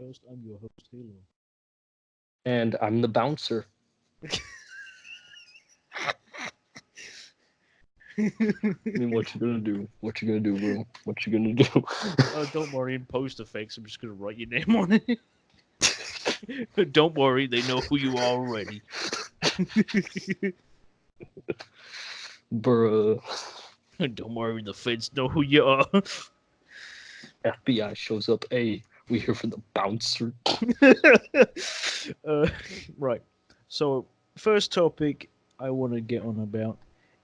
podcast. I'm your host, Halo. And I'm the bouncer. I mean, what you gonna do? What you gonna do, bro? What you gonna do? Don't worry, in post effects, I'm just gonna write your name on it. Don't worry, they know who you are already. Bruh. Don't worry, the feds know who you are. FBI shows up. Hey, we here for the bouncer. uh, right. So, first topic I want to get on about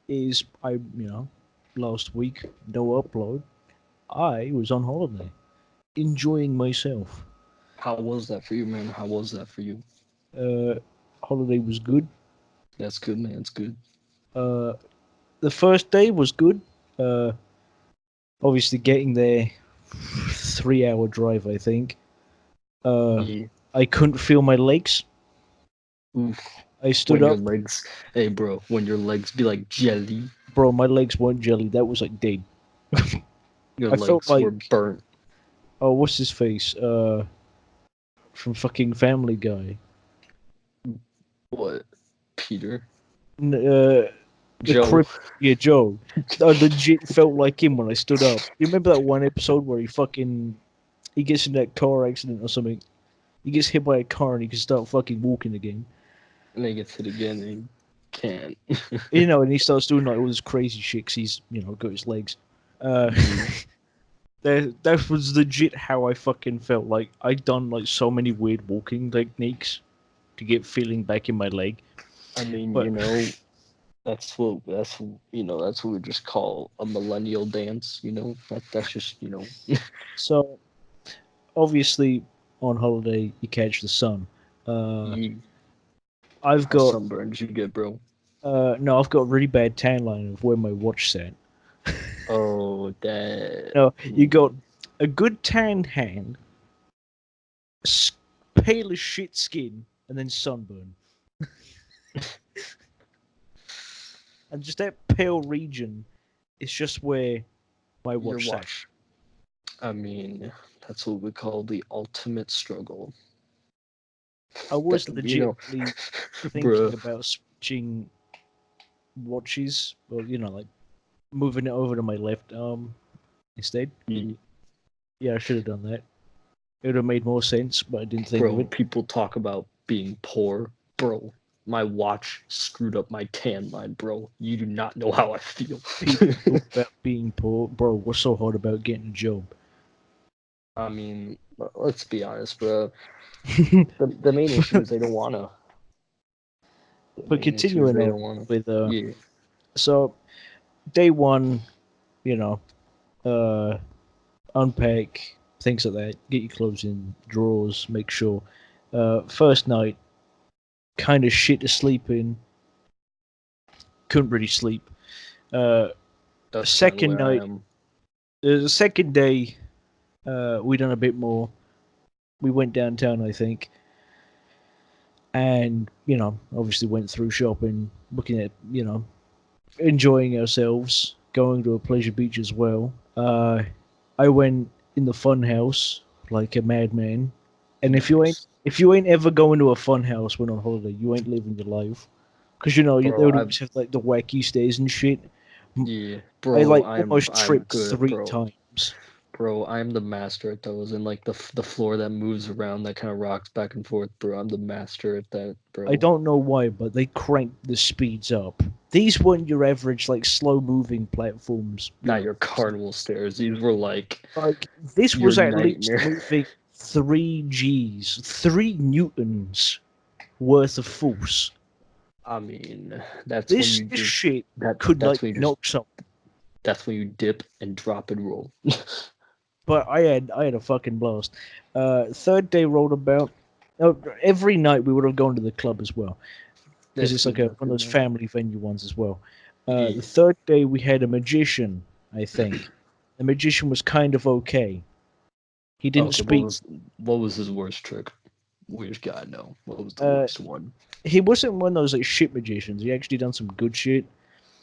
is last week, no upload. I was on holiday, enjoying myself. How was that for you, man? How was that for you? Uh, Holiday was good. That's good, man. It's good. Uh, the first day was good. Uh, Obviously, getting there, 3 hour drive, I think. Yeah. I couldn't feel my legs. Oof. I stood When your up, legs, hey, bro. When your legs be like jelly, bro. My legs weren't jelly. That was like dead. your I felt legs were like, burnt. oh, what's his face? From fucking Family Guy. What? Peter? The Joe? crib, yeah, Joe. I legit felt like him when I stood up. You remember that one episode where he gets in that car accident or something? He gets hit by a car and he can start fucking walking again. And then he gets hit again and he can't. And he starts doing like all this crazy shit 'cause he's got his legs. Uh, that was legit how I fucking felt. Like I'd done like so many weird walking techniques to get feeling back in my leg, I mean, but that's what we just call a millennial dance. That's just so obviously on holiday you catch the sun. Uh, you, I've how got sunburned did you get, bro? no, I've got a really bad tan line of where my watch sat. Oh, that. No, you got a good tan hand, pale as shit skin, and then sunburn. And just that pale region is just where my Your watch sat. watch. I mean, that's what we call the ultimate struggle. I was You know, legitimately thinking bruh. about switching watches, or like moving it over to my left arm instead. you- Yeah, I should have done that. It would have made more sense, but I didn't think of Bro, it. people talk about being poor. Bro, my watch screwed up my tan line, bro. You do not know how I feel. People talk about being poor, bro. What's so hard about getting a job? I mean, let's be honest, bro. The main issue is they don't wanna. The But main issue is continuing they on don't wanna. with Yeah. so day one, you know, uh, unpack things like that, get your clothes in drawers, make sure. First night, kind of shit to sleep in, couldn't really sleep. Uh, That's kind of Second where I night, am. the second day, we done a bit more. We went downtown, I think, and obviously went through shopping, looking at enjoying ourselves, going to a pleasure beach as well. I went in the fun house like a madman, and Nice. if you ain't ever going to a fun house when on holiday, you ain't living your life. Because they Bro, would always have like the wacky stays and shit. yeah, I bro, like I'm almost I'm tripped good, three bro. times. Bro, I'm the master at those, and like the floor that moves around, that kind of rocks back and forth, bro. I'm the master at that, I bro. don't know why, but they cranked the speeds up. These weren't your average like slow moving platforms, Not your carnival stairs. These were like Like this your was at least nightmare. moving 3 Gs, 3 Newtons worth of force. I mean, that's when This you just shit that could that's like when you just knock some. that's when you dip and drop and roll. But I had a fucking blast. Third day rolled about. Oh, every night we would have gone to the club as well because That's it's like good. That's one of good, those man. family venue ones as well. The Yeah. third day we had a magician. I think the magician was kind of okay. He didn't Okay, speak. what was his worst trick? We just gotta know. What was the Uh, worst one? he wasn't one of those like shit magicians. He actually done some good shit.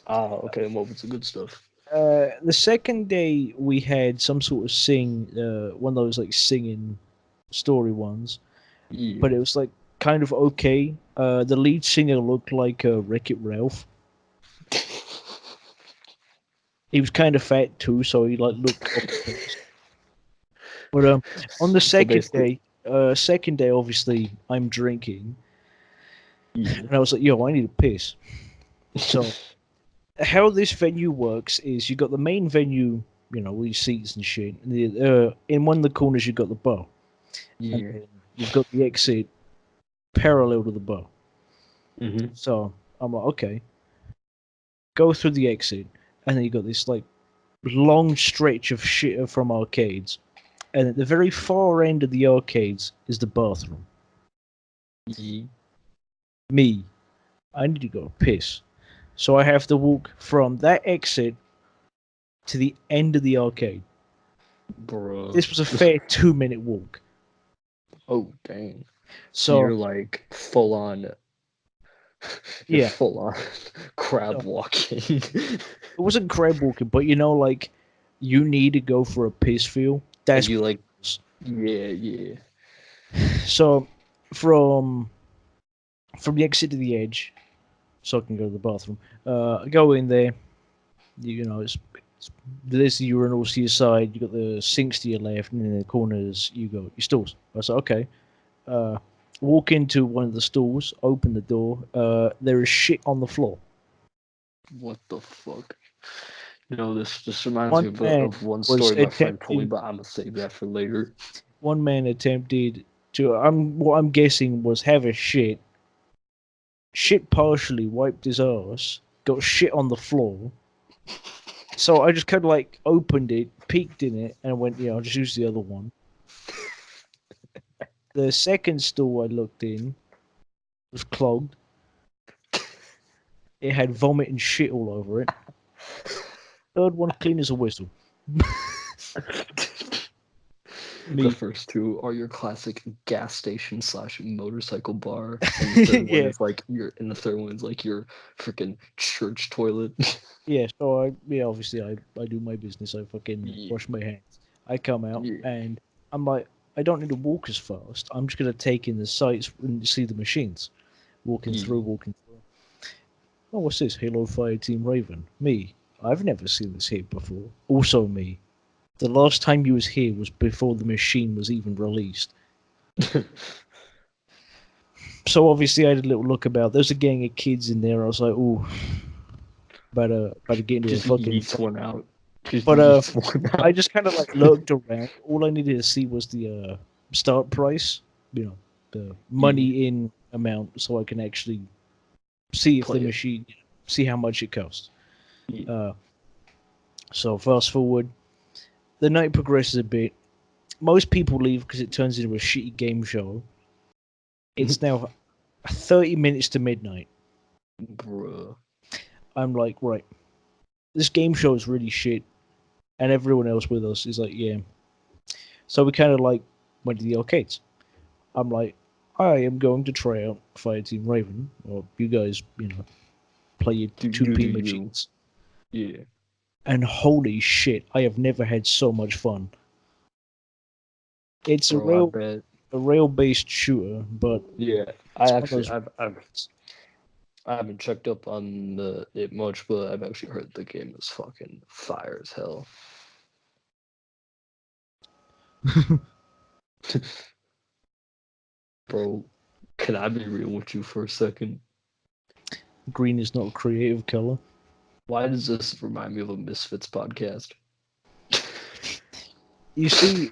Ah, okay, what was the good stuff? The second day we had some sort of one of those like singing story ones, Yeah. but it was like kind of okay. The lead singer looked like Wreck-It Ralph. He was kind of fat too, so he like looked off-putting. But on the So basically, second day, obviously I'm drinking, yeah. and I was like, "Yo, I need a piss." So how this venue works is you got the main venue, with your seats and shit. And in one of the corners you got the bar, and Yeah. then you've got the exit parallel to the bar. Mm-hmm. So I'm like, okay, go through the exit, and then you got this like long stretch of shit from arcades, and at the very far end of the arcades is the bathroom. Yeah. Me, I need to go piss, so I have to walk from that exit to the end of the arcade. Bro. This was a fair 2 minute walk. Oh dang. So So you're like full on. You're yeah, full on crab so walking. it wasn't crab walking, but like you need to go for a piss feel. Like That's you what like. it was. Yeah. Yeah. So from the exit to the edge, so I can go to the bathroom. Go in there. There's the urinals to your side. You got the sinks to your left, and in the corners you got your stalls. I said, okay. Uh, Walk into one of the stalls. Open the door. There is shit on the floor. What the fuck? This reminds One me of, man of one was story my friend told me, attempting. but I'm gonna save that for later. One man attempted to. What I'm guessing was have a shit. Shit partially wiped his ass. Got shit on the floor. So I just kind of like opened it, peeked in it, and went, I'll just use the other one. The second stool I looked in was clogged. It had vomit and shit all over it. Third one, clean as a whistle. The Me. first two are your classic gas station slash motorcycle bar, and the third one Yeah. is like the third one is like your freaking church toilet. Yeah, so obviously I do my business. I fucking Yeah, wash my hands. I come out yeah, and I'm like, I don't need to walk as fast. I'm just gonna take in the sights and see the machines. Walking through, yeah. walking through. Oh, what's this? Halo Fire Team Raven. Me. I've never seen this here before. Also me. The last time you was here was before the machine was even released. So obviously I had a little look about. There's a gang of kids in there. I was like, ooh, about to get into a Just fucking yeets fight. one out. Just But yeets one I out. just kind of like looked around. All I needed to see was the start price, the Yeah, money in amount, so I can actually see if the play it. machine, see how much it costs. Yeah. Uh, so fast forward, the night progresses a bit. Most people leave because it turns into a shitty game show. It's now 30 minutes to midnight. Bruh. I'm like, right, this game show is really shit, and everyone else with us is like, yeah. So we kind of like went to the arcades. I'm like, I am going to try out Fireteam Raven, or you guys, play your You do 2p you. machines. Yeah. And holy shit, I have never had so much fun. It's a Bro, I real bet. a rail based shooter, but Yeah. I it's one of actually those. I haven't checked up on it much, but I've actually heard the game is fucking fire as hell. Bro, can I be real with you for a second? Green is not a creative color. Why does this remind me of a Misfits podcast? You see,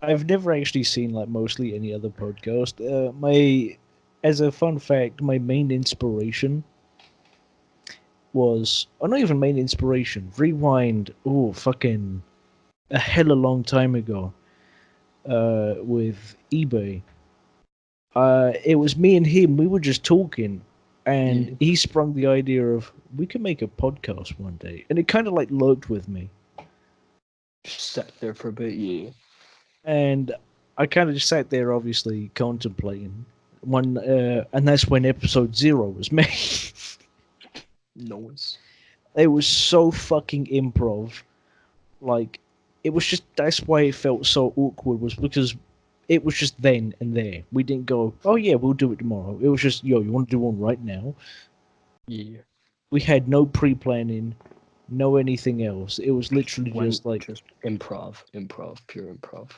I've never actually seen like mostly any other podcast. My As a fun fact, my main inspiration was, or not even main inspiration. Rewind, fucking a hella long time ago. With eBay. It was me and him. We were just talking, and Yeah, he sprung the idea of we could make a podcast one day, and it kind of like lurked with me, just sat there for a bit. Yeah, and I kind of just sat there, obviously contemplating and that's when episode 0 was made. noise. It was so fucking improv, like it was just that's why it felt so awkward was because it was just then and there. We didn't go, oh yeah, we'll do it tomorrow. It was just, yo, you want to do one right now? Yeah. We had no pre-planning, no anything else. It was literally just like, just improv, pure improv.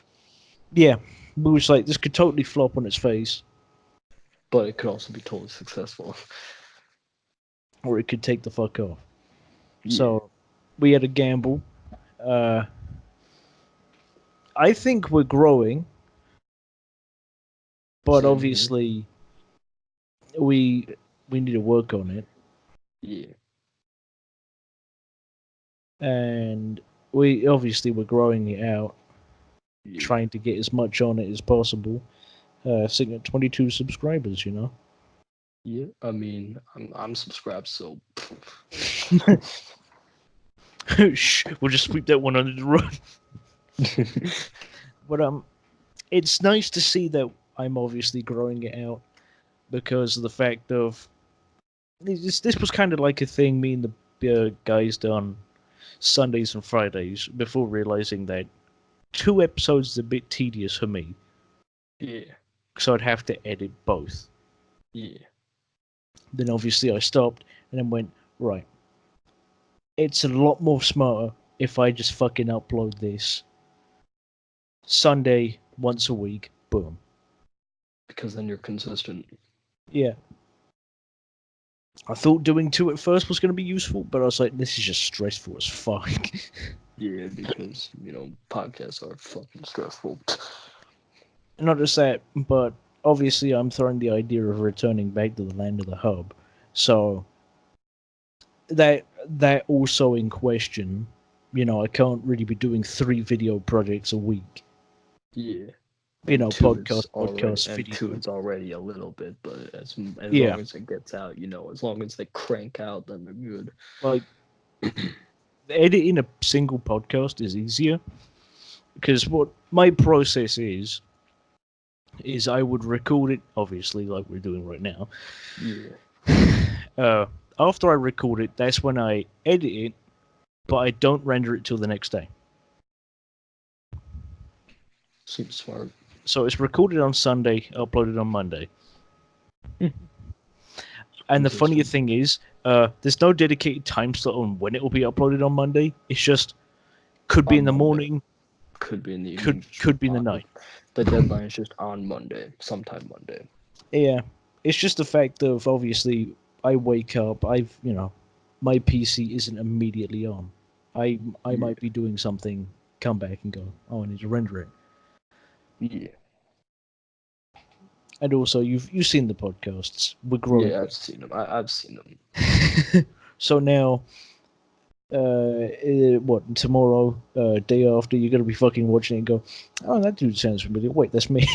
yeah, we was like, this could totally flop on its face, but it could also be totally successful. or it could take the fuck off. Yeah. So we had a gamble. I think we're growing, but Same obviously we need to work on it. Yeah. And we're growing it out, trying to get as much on it as possible. Sitting at 22 subscribers, you know. Yeah, I mean, I'm subscribed, so. Shh, we'll just sweep that one under the rug. But it's nice to see that I'm obviously growing it out because of the fact of this was kind of like a thing me and the guys done Sundays and Fridays before realizing that 2 episodes is a bit tedious for me. Yeah. So I'd have to edit both. Yeah. Then obviously I stopped and then went, right, it's a lot more smarter if I just fucking upload this Sunday once a week, boom. Because then you're consistent. Yeah. I thought doing 2 at first was going to be useful, but I was like, this is just stressful as fuck. Yeah, because, podcasts are fucking stressful. Not just that, but obviously I'm throwing the idea of returning back to the land of the hub. So that also in question, I can't really be doing 3 video projects a week. Yeah. Podcast, and video. 2 is already a little bit, but as long as it gets out, as long as they crank out, then they're good. Like, editing a single podcast is easier because what my process is I would record it, obviously, like we're doing right now. Yeah. After I record it, that's when I edit it, but I don't render it till the next day. Seems smart. So it's recorded on Sunday, uploaded on Monday. And the funnier thing is, there's no dedicated time slot on when it will be uploaded on Monday. It's just could be in the morning, could be in the evening, could be in the night. The deadline is just on Monday, sometime Monday. Yeah, it's just the fact of obviously I wake up, my PC isn't immediately on. I might be doing something, come back and go, oh, I need to render it. Yeah. And also, you've seen the podcasts. We're growing. Yeah, I've seen them. I've seen them. So now, what, tomorrow, day after, you're gonna be fucking watching it and go, oh, that dude sounds familiar. Wait, that's me.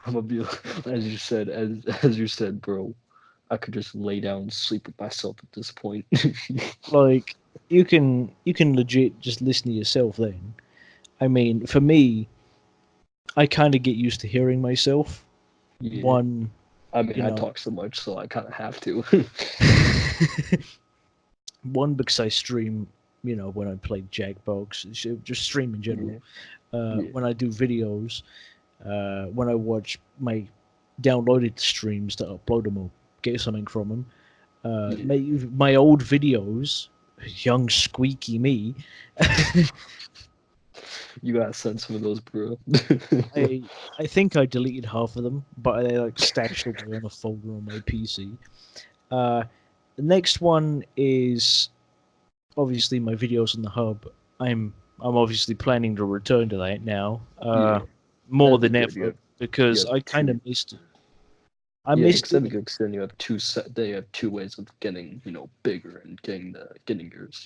I'm gonna be as you said, bro. I could just lay down and sleep with myself at this point. Like, you can legit just listen to yourself then. I mean, for me, I kind of get used to hearing myself. Yeah. One, I mean, I talk so much, so I kind of have to. One, because I stream, when I play Jackbox, just stream in general. Yeah. When I do videos, when I watch my downloaded streams to upload them or get something from them. My old videos, young squeaky me. You gotta send some of those, bro. I think I deleted half of them, but I stashed away on a folder on my PC. The next one is obviously my videos on the hub. I'm obviously planning to return to that now, more than ever, because I kind of missed it. I missed it. Because then you have they have 2 ways of getting bigger and getting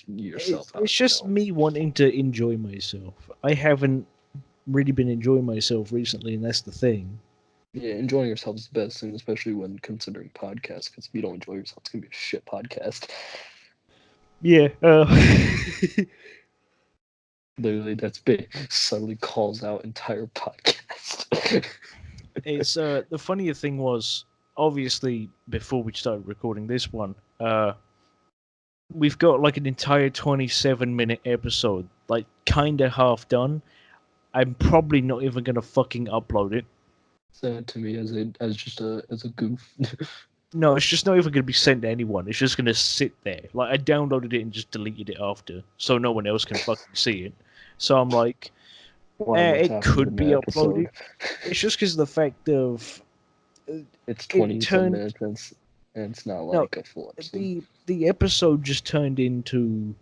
yourself out. It's just me wanting to enjoy myself. I haven't really been enjoying myself recently, and that's the thing. Yeah, enjoying yourself is the best thing, especially when considering podcasts. Because if you don't enjoy yourself, it's gonna be a shit podcast. Yeah. Literally, that's big. Suddenly calls out entire podcast. It's the funnier thing was, obviously, before we started recording this one, we've got like an entire 27-minute episode, like kind of half done. I'm probably not even gonna fucking upload it. Send it to me as a goof. No, it's just not even gonna be sent to anyone. It's just gonna sit there. Like I downloaded it and just deleted it after, so no one else can fucking see it. So I'm like, Why? What's it happened could in be the uploaded. episode? It's just because of the fact of It's it 20 some turned. minutes and it's not No, like a full episode. the episode just turned into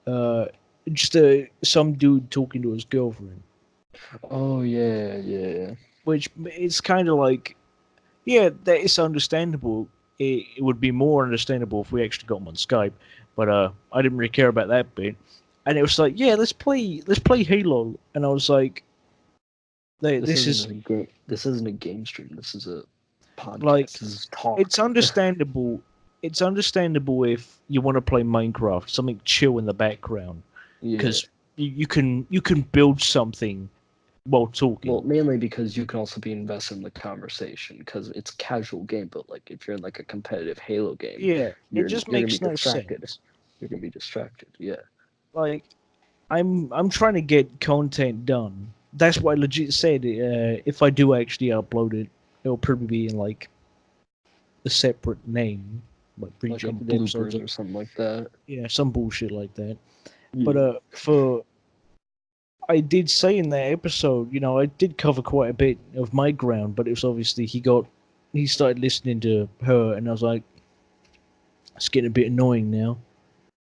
uh just some dude talking to his girlfriend, Oh yeah. which it's kind of like, yeah, that is understandable. It would be more understandable if we actually got him on Skype, but I didn't really care about that bit. And it was like, yeah, let's play Halo, and I was like, this is This isn't a game stream. This is a podcast. like, This is talk. it's understandable. It's understandable if you want to play Minecraft, something chill in the background, Yeah. because you can build something while talking. Well, mainly because you can also be invested in the conversation because it's a casual game. But like if you're in like a competitive Halo game, Yeah, it you're just gonna be makes no distracted. sense. You're gonna be distracted. Yeah. Like, I'm trying to get content done. That's what I legit said. If I do actually upload it, it'll probably be in like a separate name, like Like a rejected episodes. bloopers or something like that. Yeah, some bullshit like that. Yeah. But for I did say in that episode, I did cover quite a bit of my ground, but it was obviously he started listening to her, and I was like, it's getting a bit annoying now.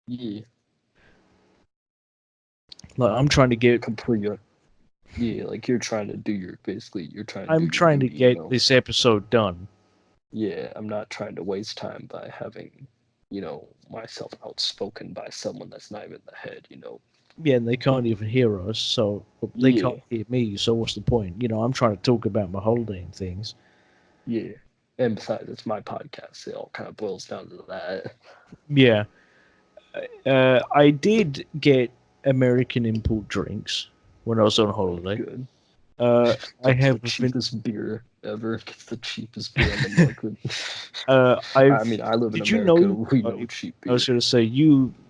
Yeah. Like I'm trying to get. Complete. Yeah, like you're trying to do your you're trying to I'm do your trying to duty, get this episode done. Yeah, I'm not trying to waste time by having, myself outspoken by someone that's not even in the head. Yeah, and they can't even hear us, so they Yeah, can't hear me. So what's the point? I'm trying to talk about my holiday and things. yeah. And besides, it's my podcast. It all kind of boils down to that. Yeah, I did get American import drinks when I was on holiday. Good. I Gets have the been. cheapest beer ever. Gets the cheapest beer on the market. I've. I mean, I live in Did you America. know? We know cheap I was beer. going to say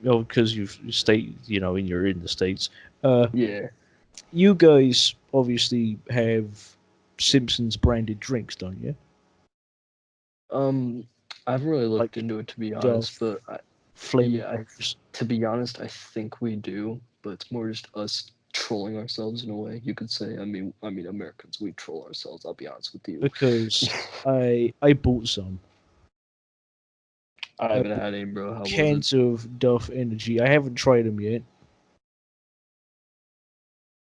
because you stay, and you're in the States. Yeah. You guys obviously have Simpsons branded drinks, don't you? I haven't really looked Like into it to be honest, Duff, but Flaming. to be honest, I think we do, but it's more just us trolling ourselves in a way. You could say. I mean, Americans, we troll ourselves. I'll be honest with you. Because I bought some I haven't had any, bro. How was it? cans of Duff Energy. I haven't tried them yet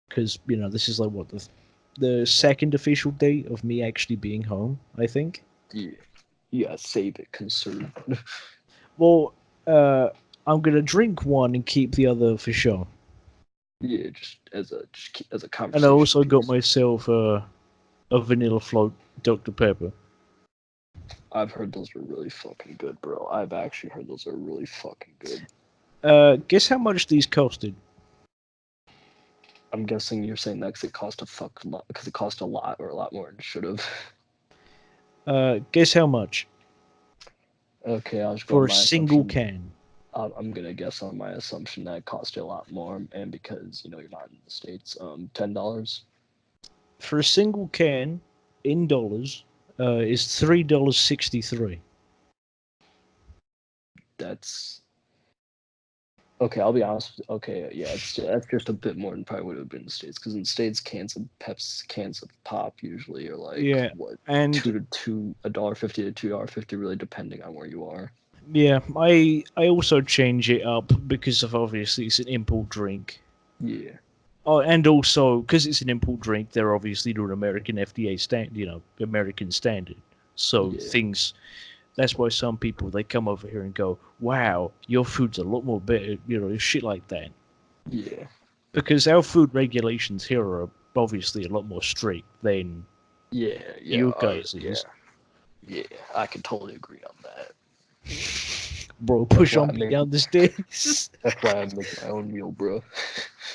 because this is like what the second official date of me actually being home. I think. Yeah, save it, conserve. Well, I'm gonna drink one and keep the other for sure. Yeah, just as a And I conversation also got piece. myself a vanilla float Dr Pepper. I've heard those are really fucking good, bro. I've actually heard those are really fucking good. Guess how much these costed? I'm guessing you're saying that because it cost a lot or a lot more than it should have. Guess how much Okay, I'll just go for on a my single assumption. can? I'm gonna guess on my assumption that it cost you a lot more, and because you're not in the States, $10. For a single can in dollars is $3.63. That's okay. I'll be honest. Okay, yeah, that's just a bit more than probably would have been in the States, because in the States, cans of pop usually are like Yeah, what and $1.50 to $2.50, really depending on where you are. yeah, I also change it up because of obviously it's an import drink. Yeah, Oh, and also because it's an import drink, they're obviously doing American FDA American standard. So yeah, that's why some people they come over here and go, "Wow, your food's a lot more better," shit like that. yeah, Because our food regulations here are obviously a lot more strict than yeah. you guys Yeah. is. Yeah, I can totally agree on that. Bro, That's push why on me down the stairs. that's why I make my own meal, bro.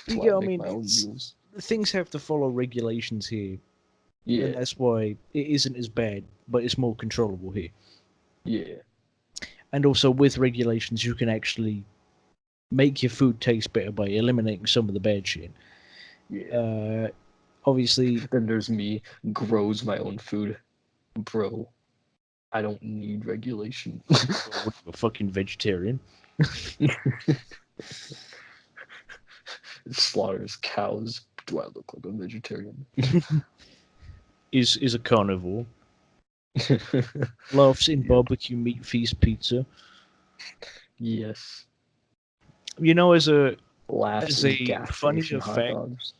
That's why I Yeah, I make mean, my own meals. things have to follow regulations here, and Yeah, that's why it isn't as bad, but it's more controllable here. yeah, And also, with regulations, you can actually make your food taste better by eliminating some of the bad shit. Yeah. Obviously, Then there's me, grows my own food. Bro, I don't need regulation. what, a fucking vegetarian. Slaughters cows. Do I look like a vegetarian? Is a carnivore. Loves in barbecue meat feast pizza. Yes. You know, Laughs as in a gas funny station hot effect, dogs.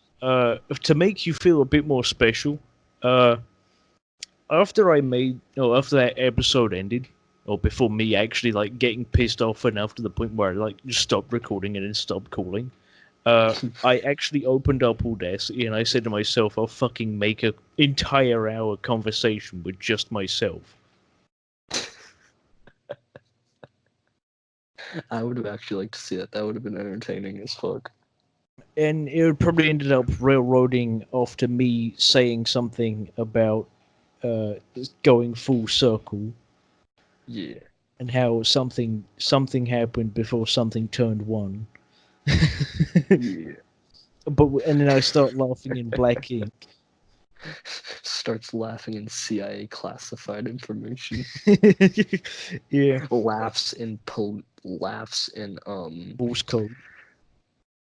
to make you feel a bit more special, after that episode ended, or before me actually like getting pissed off enough to the point where I like just stopped recording and then stopped calling, I actually opened up Audacity and I said to myself, I'll fucking make an entire hour conversation with just myself. I would have actually liked to see that. That would have been entertaining as fuck. And it would probably ended up railroading off to me saying something about going full circle. Yeah. And how something happened before something turned one. Yeah. And then I start laughing in black ink. Starts laughing in CIA classified information. Yeah. Laughs in Morse code.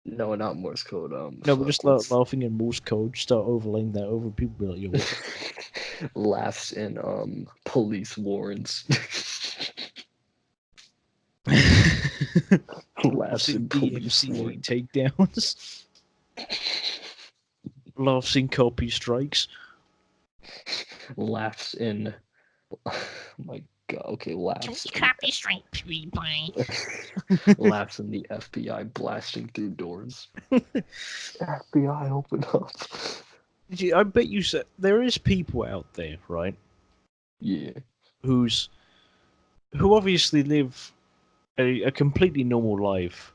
no, not Morse code. No, we just Fuck. start laughing in Morse code. Start overlaying that over. People be like, "Yo, what?" Laughs in police warrants. Laughs in police DMCA warrants. takedowns. Laughs in copy strikes. Laughs in. Oh my god. Okay, laughs. Copy strike, please. Laughs in the FBI blasting through doors. FBI, open up. I bet you said there is people out there, right? Yeah. Who obviously live a completely normal life,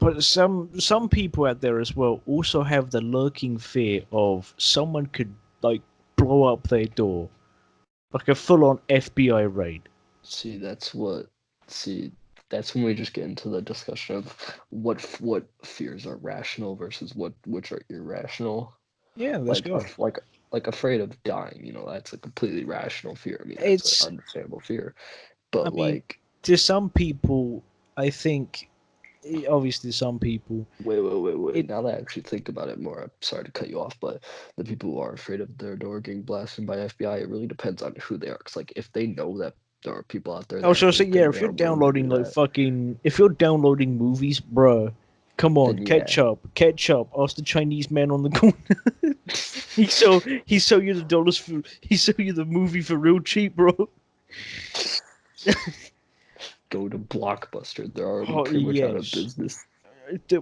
but some people out there as well also have the lurking fear of someone could like blow up their door, like a full-on FBI raid. See, that's when we just get into the discussion of what fears are rational versus which are irrational. Yeah, let's Like go. like afraid of dying, that's a completely rational fear. I mean, that's It's, an understandable fear. But I mean, like, to some people, I think, obviously, some people. wait. Now that I actually think about it more, I'm sorry to cut you off, but the people who are afraid of their door getting blasted by FBI, it really depends on who they are. Because like, if they know that there are people out there I was that gonna say, think yeah, they if you're are willing to downloading do like that, if you're downloading movies, bruh, come on, then yeah. catch up. Ask the Chinese man on the corner. he sell you the dollars for he sell you the movie for real cheap, bro. Go to Blockbuster. They're already Oh pretty much out of yes. business.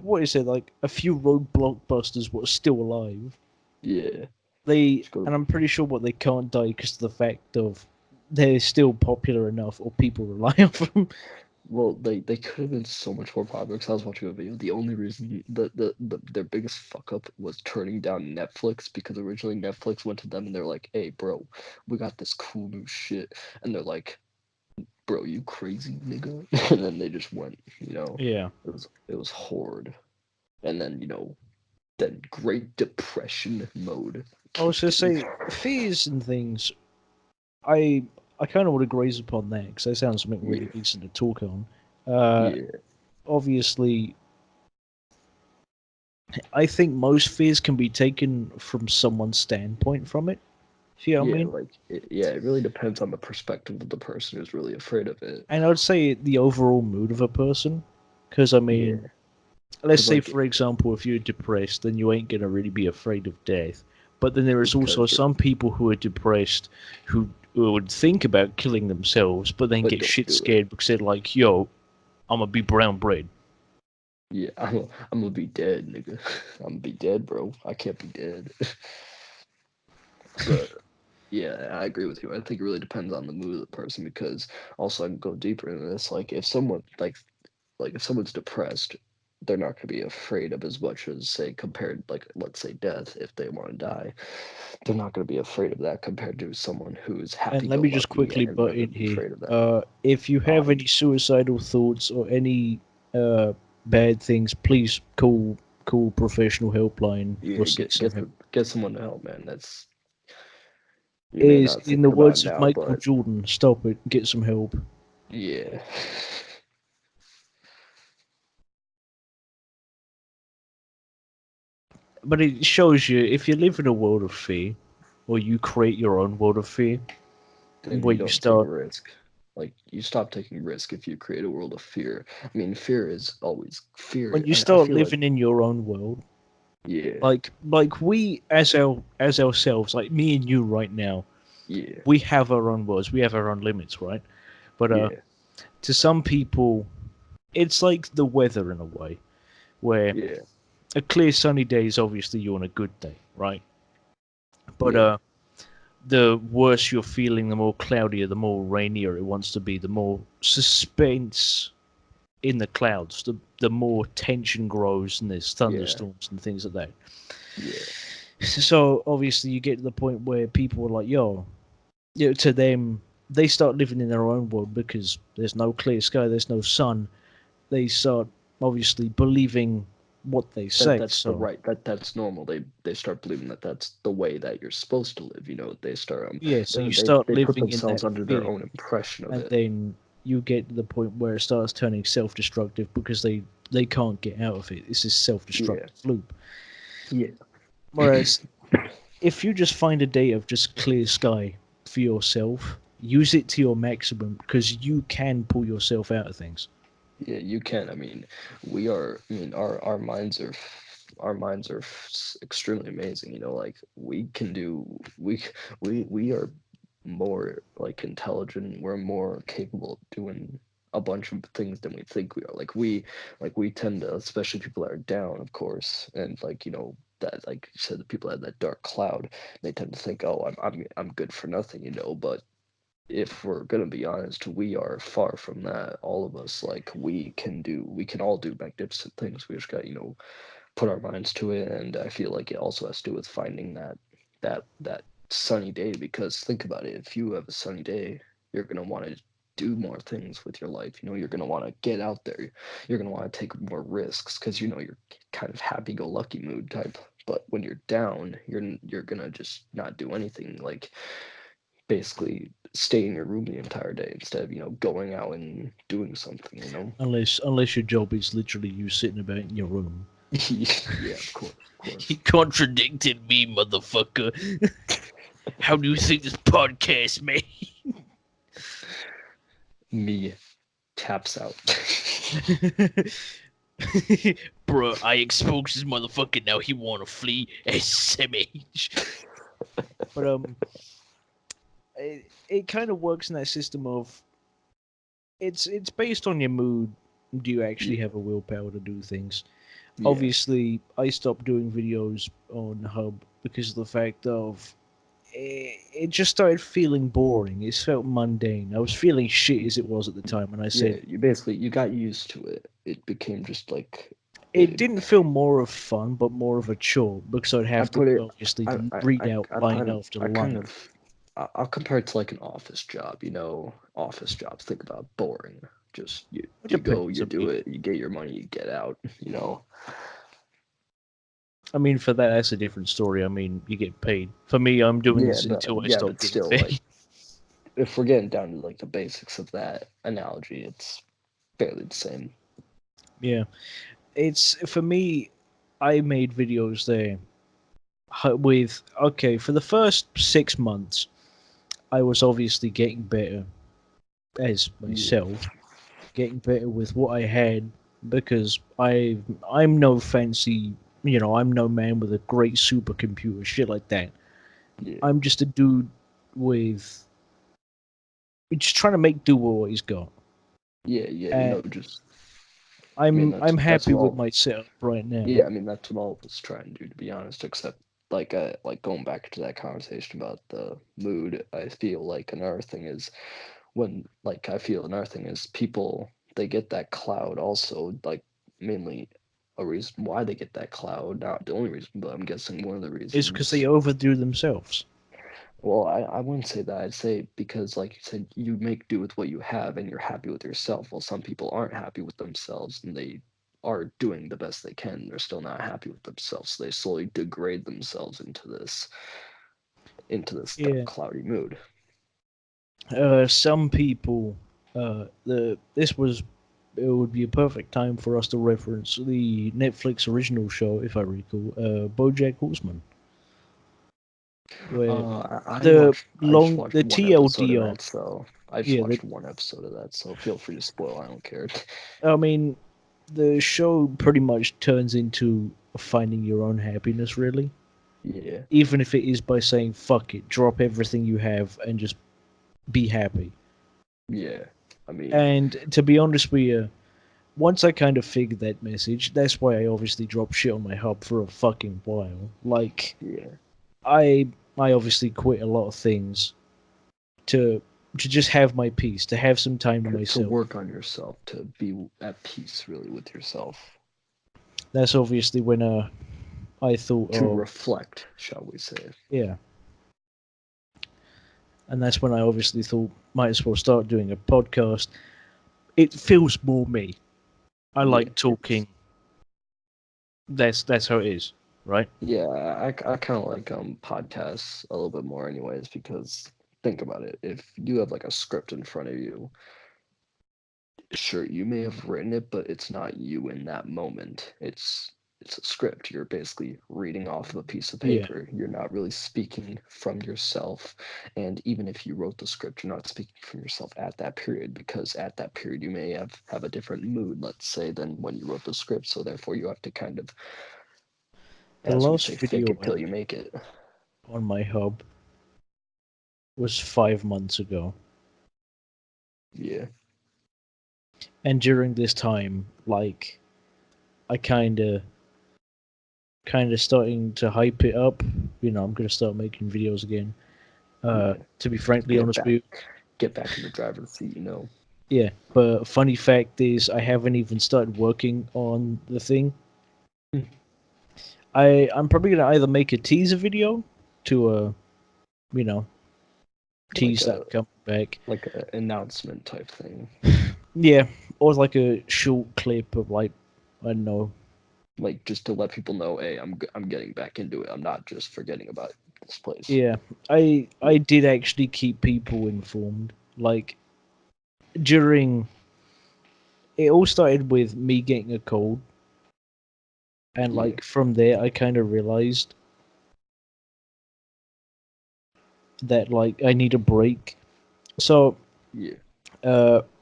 What is it, like a few rogue blockbusters were still alive? Yeah. And I'm pretty sure what they can't die because of the fact of they're still popular enough or people rely on them. Well, they could have been so much more popular because I was watching a video. The only reason their biggest fuck up was turning down Netflix, because originally Netflix went to them and they're like, "Hey, bro, we got this cool new shit," and they're like, "Bro, you crazy nigga?" And then they just went. Yeah. It was horde, and then then Great Depression mode. I was gonna say fears and things. I kind of would agree upon that because that sounds something really decent to talk on. Yeah. Obviously, I think most fears can be taken from someone's standpoint from it. See what I mean? Like it really depends on the perspective of the person who's really afraid of it. And I would say the overall mood of a person. Because, I mean, let's say, for example, if you're depressed, then you ain't going to really be afraid of death. But then there is also some people who are depressed who would think about killing themselves, but then get shit scared because they're like, yo, I'm going to be brown bread. Yeah, I'm gonna be dead, nigga. I'm gonna be dead, bro. I can't be dead. But yeah, I agree with you. I think it really depends on the mood of the person, because also I can go deeper into this. Like if someone if someone's depressed, they're not gonna be afraid of as much as, say, compared, like, let's say, death. If they want to die, they're not gonna be afraid of that compared to someone who's happy. And let me just quickly butt in here. If you have any suicidal thoughts or any bad things, please call call professional helpline Yeah, or seek some help. get someone to help, man. That's you may Is not in think the about it words of now, Michael but Jordan, stop it, get some help. yeah. But it shows you if you live in a world of fear, or you create your own world of fear, Then where you you don't take start risk. Like you stop taking risk if you create a world of fear. I mean, fear is always fear. when you I start feel like living in your own world, yeah, like we as ourselves, like me and you right now, yeah, we have our own worlds, we have our own limits, right? But yeah, to some people, it's like the weather in a way, where yeah, a clear sunny day is obviously you're on a good day, right? But yeah, the worse you're feeling, the more cloudier, the more rainier it wants to be, the more suspense in the clouds, the more tension grows, and there's yeah, thunderstorms and things like that. yeah, So obviously, you get to the point where people are like, "Yo," to them, they start living in their own world because there's no clear sky, there's no sun. They start obviously believing what they say. that's the So right that's normal. They start believing that that's the way that you're supposed to live. You know, they start yeah, so you start they put living in that themselves under their fear, own impression of and it. then you get to the point where it starts turning self-destructive because they can't get out of it. It's this Yeah, self-destructive loop. yeah, Whereas if you just find a day of just clear sky for yourself, use it to your maximum because you can pull yourself out of things. yeah. You can. I mean, we are. I mean, our minds are extremely amazing. You know, like we can do. We are more like intelligent. We're more capable of doing a bunch of things than we think we are. Like we tend to, especially people that are down, of course, and like you know that like you said, the people that have that dark cloud, they tend to think, oh, I'm good for nothing, you know. But if we're gonna be honest, we are far from that. All of us, like we can all do magnificent things. We just got, you know, put our minds to it. And I feel like it also has to do with finding that sunny day. Because think about it, if you have a sunny day, you're gonna want to do more things with your life. You know, you're gonna want to get out there. You're gonna want to take more risks because you know you're kind of happy-go-lucky mood type. But when you're down, you're gonna just not do anything. Like basically stay in your room the entire day instead of, you know, going out and doing something, you know? Unless your job is literally you sitting about in your room. Yeah, of course, of He course. contradicted me, motherfucker. How do you think this podcast made? Me taps out. Bruh, I exposed this motherfucker. Now he wanna flee SMH. But it kind of works in that system of it's based on your mood. Do you actually Yeah, have a willpower to do things? yeah, Obviously, I stopped doing videos on Hub because of the fact of it just started feeling boring. It felt mundane. I was feeling shit as it was at the time, and I yeah. said You basically you got used to it. It became just like it it. didn't feel more of fun, but more of a chore because I'd I have to put it. obviously read out line after I kind line. of. I'll compare it to like an office job. You know, office jobs. Think about boring. Just It you go, depends. you I do mean, it, you get your money, you get out. You know. for that, that's a different story. I mean, you get paid. For me, I'm doing Yeah, this until I yeah, stop but getting still, paid. like if we're getting down to like the basics of that analogy, it's fairly the same. Yeah, it's for me. I made videos there with okay for the first 6 months. I was obviously getting better as Yeah, myself, getting better with what I had because I'm no fancy, I'm no man with a great supercomputer, shit like that. yeah, I'm just a dude with just trying to make do with what he's got, yeah, yeah. You know, and just I mean I'm that's happy what with all. my setup right now. Yeah, I mean that's what all of us try and do, to be honest. Except like going back to that conversation about the mood, I feel like another thing is when like I feel another thing is people they get that cloud also like mainly a reason why they get that cloud, not the only reason, but I'm guessing one of the It's because they reasons. overdo themselves. Well, I wouldn't say that. I'd say because, like you said, you make do with what you have and you're happy with yourself. Well, some people aren't happy with themselves and they are doing the best they can. They're still not happy with themselves. So they slowly degrade themselves into this Yeah. cloudy mood. Some people, it would be a perfect time for us to reference the Netflix original show, if I recall, BoJack Horseman, where I just watched the one episode of TLDR. that, so I just Yeah, watched one episode of that, so feel free to spoil. I don't care. I mean, the show pretty much turns into finding your own happiness, really. Yeah, Even if it is by saying "fuck it," drop everything you have and just be happy. yeah. I mean, And to be honest with you, once I kind of figured that message, that's why I obviously dropped shit on my hub for a fucking while. Like, yeah. I obviously quit a lot of things to just have my peace, to have some time to To myself. work on yourself, to be at peace, really, with yourself, That's obviously when I thought, to oh reflect, shall we say? yeah, and that's when I obviously thought might as well start doing a podcast. It feels more me. I Yeah, like talking. That's how it is, right? yeah. I kind of like podcasts a little bit more, anyways, because think about it. If you have like a script in front of you, sure, you may have written it, but it's not you in that moment. It's a script. You're basically reading off of a piece of Yeah. paper. You're not really speaking from yourself. And even if you wrote the script, you're not speaking from yourself at that period, because at that period you may have a different mood, let's say, than when you wrote the script. So therefore you have to kind of, The as we last say, fake video it till you make it. on my hub was 5 months ago, Yeah. and during this time, like, I kind of starting to hype it up. You know, I'm gonna start making videos again. Yeah. To be frankly Get honest back with you, get back in the driver's seat, you know. yeah. But funny fact is, I haven't even started working on the thing. Hmm. I'm probably gonna either make a teaser video to you know, Like tease that a I'm coming back. announcement type thing. Yeah, or like a short clip of like, I don't know. Like just to let people know, hey, I'm getting back into it. I'm not just forgetting about this place. Yeah, I did actually keep people informed. Like, during it all started with me getting a cold, and Yeah, like from there I kind of realized that like I need a break. So yeah,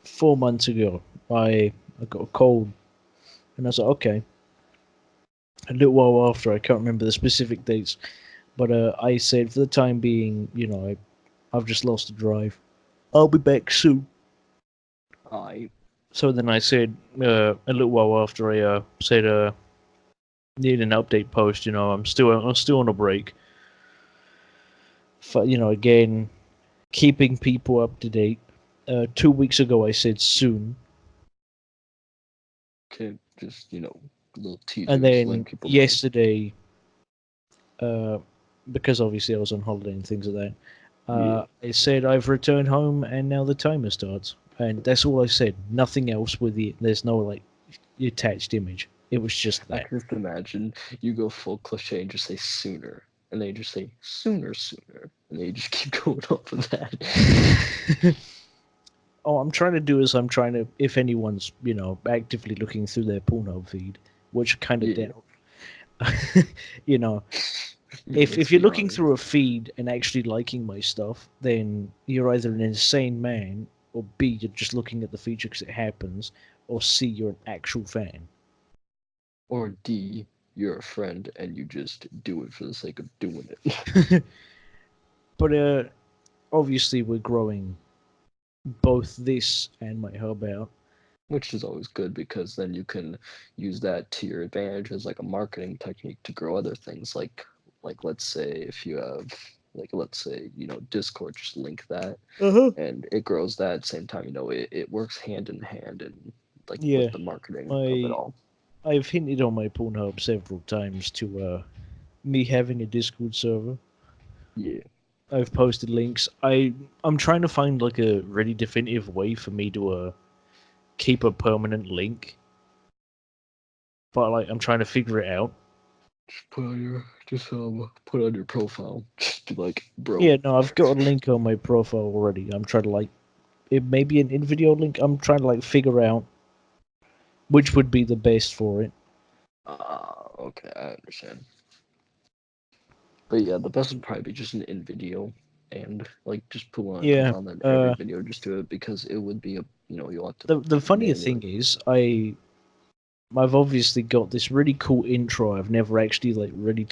4 months ago I got a cold, and I was like, okay. A little while after, I can't remember the specific dates, but I said for the time being, I've just lost the drive. I'll be back soon. I So then I said a little while after I said need an update post. I'm still on a break. Again, keeping people up to date. 2 weeks ago I said soon, can just little and teasers, letting then people know. yesterday, uh, because obviously I was on holiday and things like that, Yeah, I said I've returned home and now the timer starts, and that's all I said. Nothing else with it. There's no like attached image. It was just I that. can just imagine you go full cliche and just say sooner, and they just say sooner, sooner, and they just keep going off of that. Oh, I'm trying to do is I'm trying to, if anyone's actively looking through their Pornhub feed, which I kind of Yeah, doubt. you know, if let's you're be looking honest. through a feed and actually liking my stuff, then you're either an insane man, or B, you're just looking at the feature because it happens, or C, you're an actual fan. Or D, you're a friend and you just do it for the sake of doing it. But obviously we're growing both this and my hub out. Which is always good, because then you can use that to your advantage as like a marketing technique to grow other things, like let's say if you have, like, let's say, Discord, just link that Uh-huh. and it grows that. At the same time, it works hand in hand, and like Yeah, with the marketing of it I all. I've hinted on my Pornhub several times to me having a Discord server. Yeah, I've posted links. I'm trying to find like a really definitive way for me to keep a permanent link. but like I'm trying to figure it out. Put on your profile. Just be like, bro. Yeah, no, I've got a link on my profile already. I'm trying to like it may be an in-video link. I'm trying to like figure out which would be the best for it. Okay, I understand. But yeah, the best would probably be just an in video and like just put one Yeah, on that every video, just do it because it would be a you'll have to the funnier manually- thing is I've obviously got this really cool intro I've never actually like really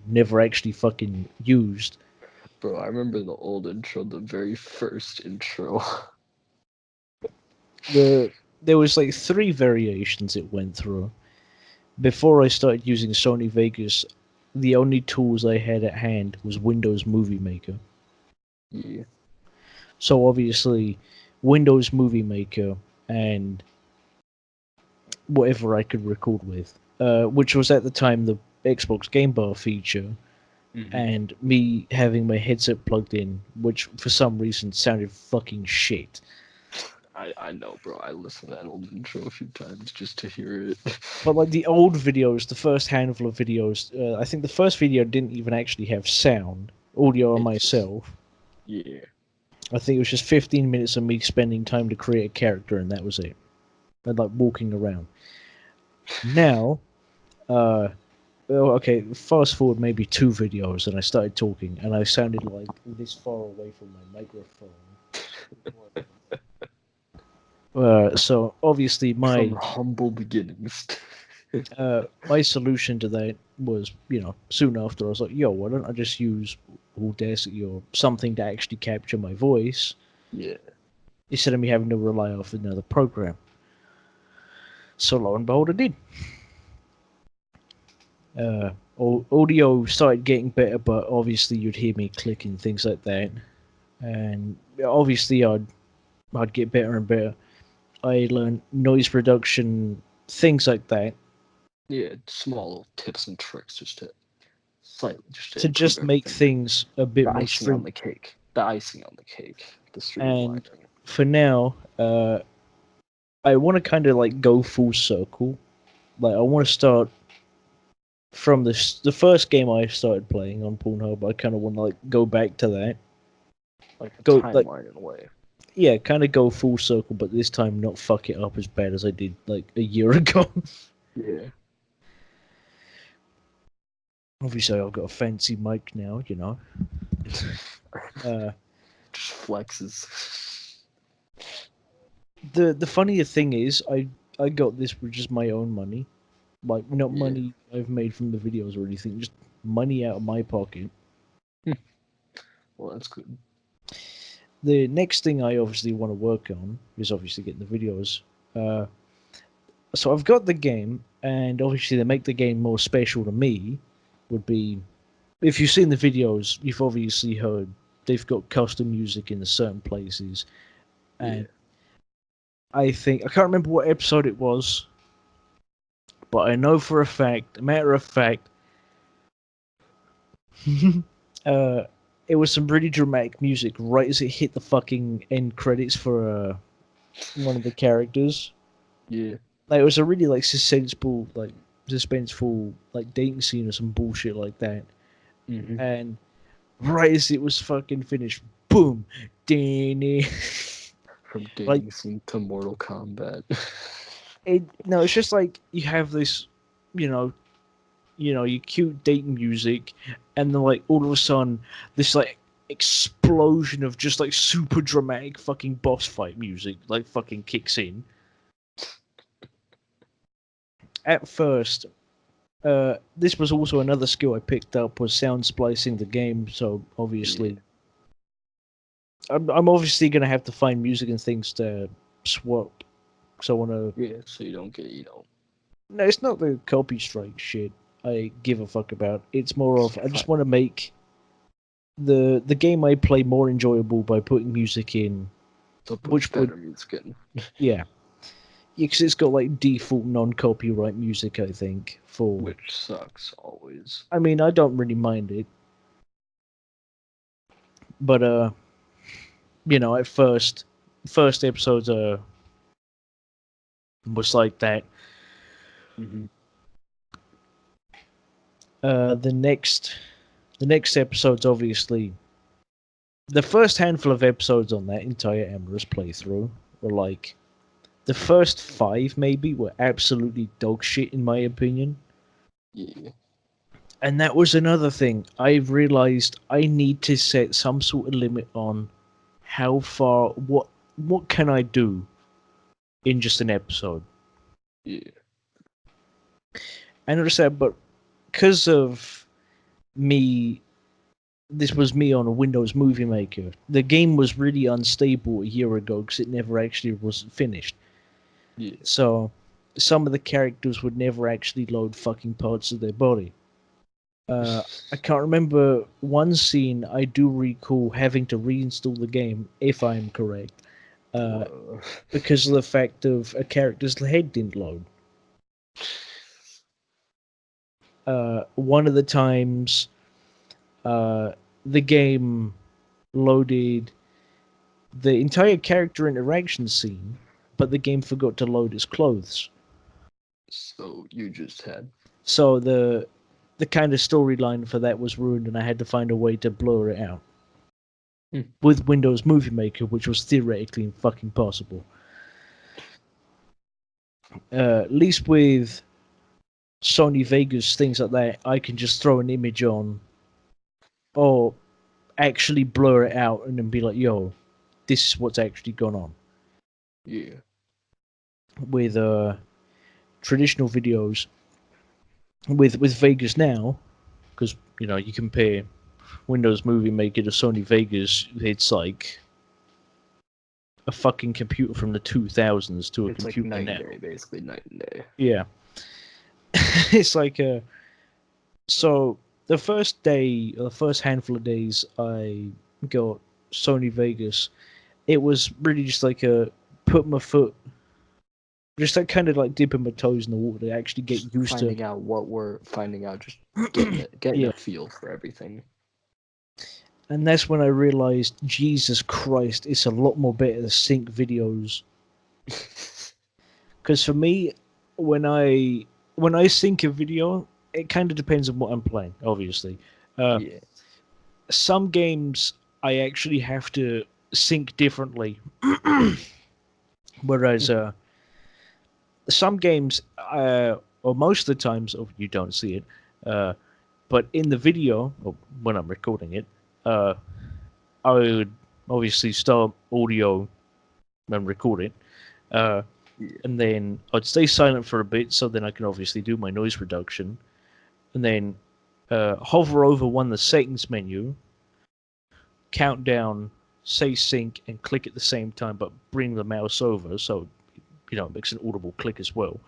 never actually fucking used. Bro, I remember the old intro, the very first intro. There was like 3 variations it went through. Before I started using Sony Vegas, the only tools I had at hand was Windows Movie Maker. Yeah. So obviously, Windows Movie Maker and whatever I could record with, which was at the time the Xbox Game Bar feature, and me having my headset plugged in, which for some reason sounded fucking shit. I know, bro. I listened to that old intro a few times just to hear it. But like the old videos, the first handful of videos, I think the first video didn't even actually have sound, audio on It's just- myself. Yeah. I think it was just 15 minutes of me spending time to create a character, and that was it. And like walking around. Now, okay, fast forward maybe 2 videos, and I started talking, and I sounded like this far away from my microphone. So obviously From humble beginnings. my solution to that was, soon after I was like, yo, why don't I just use Audacity or something to actually capture my voice Yeah. instead of me having to rely off another program. So lo and behold, I did. Audio started getting better, but obviously you'd hear me click and things like that. And obviously I'd get better and better. I learned noise reduction, things like that. Yeah, small little tips and tricks just to slightly To just make things a bit the more icing on the cake. The icing on the cake. The streamlining. for now, I want to kind of like go full circle. Like I want to start from the first game I started playing on Pornhub. I kind of want to like go back to that. Like a Go timeline in a way. Yeah, kind of go full circle, but this time not fuck it up as bad as I did like a year ago. Yeah. Obviously, I've got a fancy mic now, Just flexes. The funnier thing is, I got this with just my own money, like not money I've made from the videos or anything, just money out of my pocket. Well, that's good. The next thing I obviously want to work on is obviously getting the videos. So I've got the game, and obviously to make the game more special to me would be, if you've seen the videos, you've obviously heard they've got custom music in certain places, and I think I can't remember what episode it was, but I know for a fact, matter of fact, it was some really dramatic music right as it hit the fucking end credits for one of the characters. Yeah. Like, it was a really like suspenseful like dating scene or some bullshit like that. Mm-hmm. And right as it was fucking finished, boom, Danny. From dating Like- scene to Mortal Kombat. No, it's just like you have this, your cute dating music, and then like all of a sudden this like explosion of just like super dramatic fucking boss fight music like fucking kicks in. At first, this was also another skill I picked up, was sound splicing the game. So obviously, I'm obviously gonna have to find music and things to swap. So I want to. Yeah, so you don't get, No, it's not the copy strike shit I give a fuck about. It's more of I just want to make the game I play more enjoyable by putting music in. so put Which better music in. Yeah, because it's got like default non-copyright music, I think. Which sucks always. I mean, I don't really mind it, but at first episodes was like that. Mm-hmm. The next episode's obviously the first handful of episodes on that entire Amorous playthrough were like the first 5 maybe were absolutely dog shit in my opinion. Yeah. And that was another thing. I realized I need to set some sort of limit on how far what can I do in just an episode. Yeah. I understand, but because of me, this was me on a Windows Movie Maker. The game was really unstable a year ago because it never actually was finished. Yeah. So some of the characters would never actually load fucking parts of their body. I can't remember one scene. I do recall having to reinstall the game, if I'm correct, because of the fact of a character's head didn't load. One of the times, the game loaded the entire character interaction scene, but the game forgot to load his clothes. So you just had. So the kind of storyline for that was ruined, and I had to find a way to blur it out with Windows Movie Maker, which was theoretically fucking possible. At least with Sony Vegas, things like that, I can just throw an image on, or actually blur it out, and then be like, "Yo, this is what's actually gone on." Yeah. With traditional videos, with Vegas now, because you compare Windows Movie Maker to Sony Vegas, it's like a fucking computer from the 2000s to a It's like computer night now. and day, basically night and day. Yeah. It's like so the first day, or the first handful of days I got Sony Vegas, it was really just like a put my foot, just like kind of like dipping my toes in the water to actually get Just used to. finding out, just getting Yeah. a feel for everything. And that's when I realized, Jesus Christ, it's a lot more better to sync videos. Because for me, when I sync a video, it kind of depends on what I'm playing. Obviously, Yeah. some games I actually have to sync differently, whereas some games, or most of the times, you don't see it, but in the video, or when I'm recording it, I would obviously start audio and record it. And then I'd stay silent for a bit, so then I can obviously do my noise reduction, and then hover over one of the settings menu, count down, say sync, and click at the same time, but bring the mouse over so it makes an audible click as well.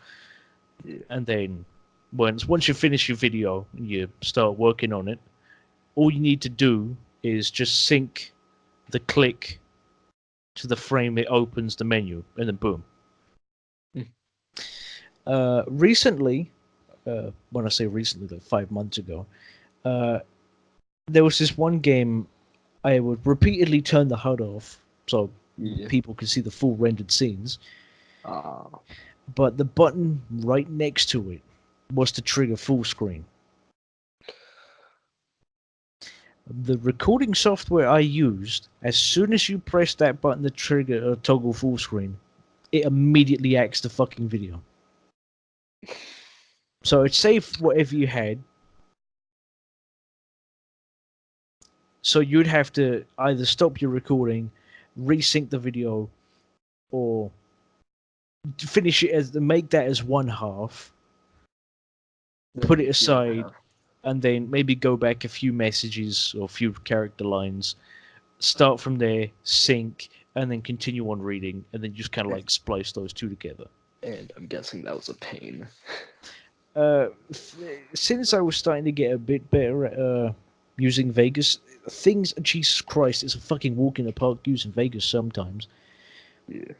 Yeah. And then once you finish your video and you start working on it, all you need to do is just sync the click to the frame it opens the menu, and then boom. Recently, when I say recently, like 5 months ago, there was this one game I would repeatedly turn the HUD off so people could see the full rendered scenes. But the button right next to it was to trigger full screen. The recording software I used, as soon as you press that button to trigger or toggle full screen, it immediately acts the fucking video. So it saved whatever you had. So you'd have to either stop your recording, resync the video, or finish it make that as one half, put it aside, and then maybe go back a few messages or a few character lines, start from there, sync, and then continue on reading, and then just kind of like splice those two together. And I'm guessing that was a pain. Since I was starting to get a bit better at using Vegas, Jesus Christ, it's a fucking walk in the park using Vegas sometimes. Yeah.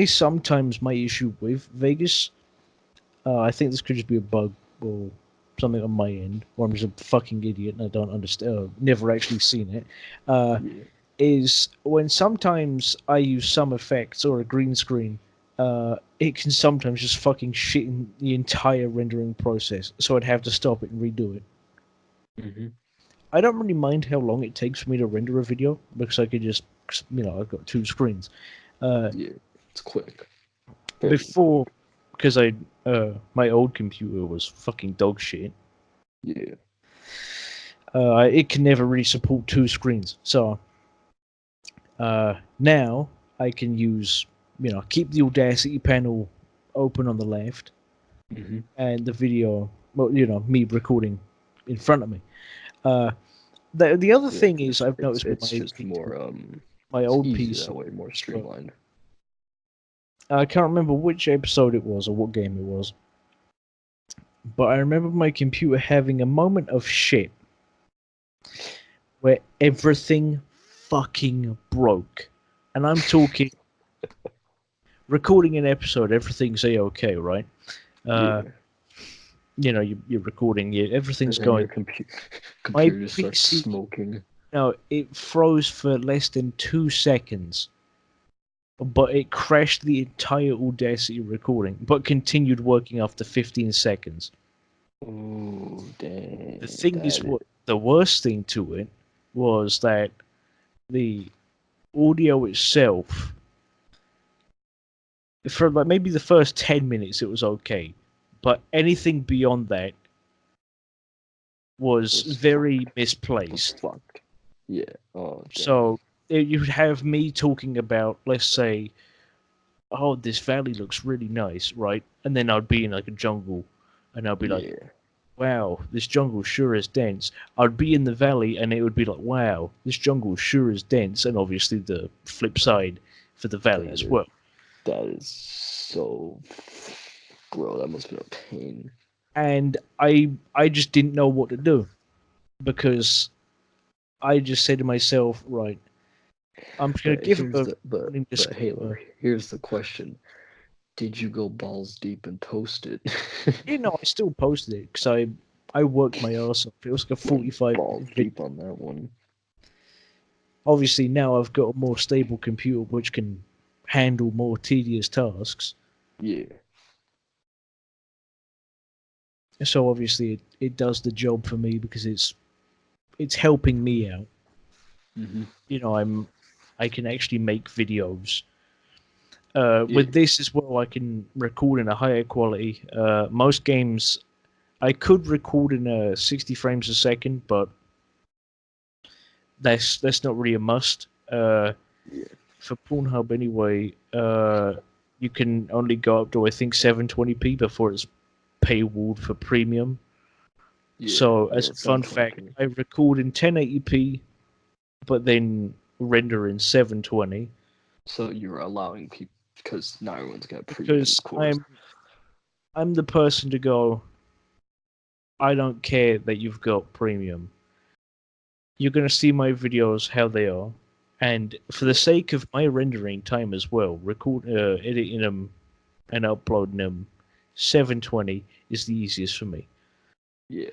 Sometimes my issue with Vegas, I think this could just be a bug or something on my end, or I'm just a fucking idiot and I don't understand, never actually seen it, is when sometimes I use some effects or a green screen, it can sometimes just fucking shit in the entire rendering process. So I'd have to stop it and redo it. Mm-hmm. I don't really mind how long it takes for me to render a video because I could just, I've got two screens. Yeah, it's quick. Very Before, because my old computer was fucking dog shit. Yeah. It can never really support two screens. So now I can use, keep the Audacity panel open on the left, Mm-hmm. and the video, well, me recording in front of me. The other thing is I've noticed with it's just more my it's old easy PC. that way, more streamlined. I can't remember which episode it was or what game it was, but I remember my computer having a moment of shit where everything fucking broke. And I'm talking recording an episode, everything's a-okay, right? Yeah. You're recording it, everything's And then your going. computer just starts PC smoking. No, it froze for less than 2 seconds, but it crashed the entire Audacity recording, but continued working after 15 seconds. Oh, dang. The thing is, what the worst thing to it was that the audio itself, for like maybe the first 10 minutes, it was okay, but anything beyond that was very misplaced. Fucked. Yeah. Oh, dang. So you'd have me talking about, let's say, oh, this valley looks really nice, right? And then I'd be in like a jungle, and I'd be like, wow, this jungle sure is dense. I'd be in the valley, and it would be like, wow, this jungle sure is dense. And obviously the flip side for the valley as well. That is so... Bro, that must have been a pain. And I just didn't know what to do, because I just said to myself, right, I'm just going to give it But Halo, here's the question. Did you go balls deep and post it? I still posted it, because I worked my ass off. It was like a 45 balls deep on that one. Obviously, now I've got a more stable computer which can handle more tedious tasks. Yeah. So obviously it does the job for me, because it's helping me out. Mm-hmm. I can actually make videos. With this as well, I can record in a higher quality. Most games, I could record in 60 frames a second, but that's not really a must. For Pornhub anyway, you can only go up to, I think, 720p before it's paywalled for premium. So as a fun fact, I record in 1080p, but then render in 720. So you're allowing people, because not everyone's got premium. Because I'm the person to go, I don't care that you've got premium. You're gonna see my videos how they are, and for the sake of my rendering time as well, editing them and uploading them, 720 is the easiest for me. Yeah.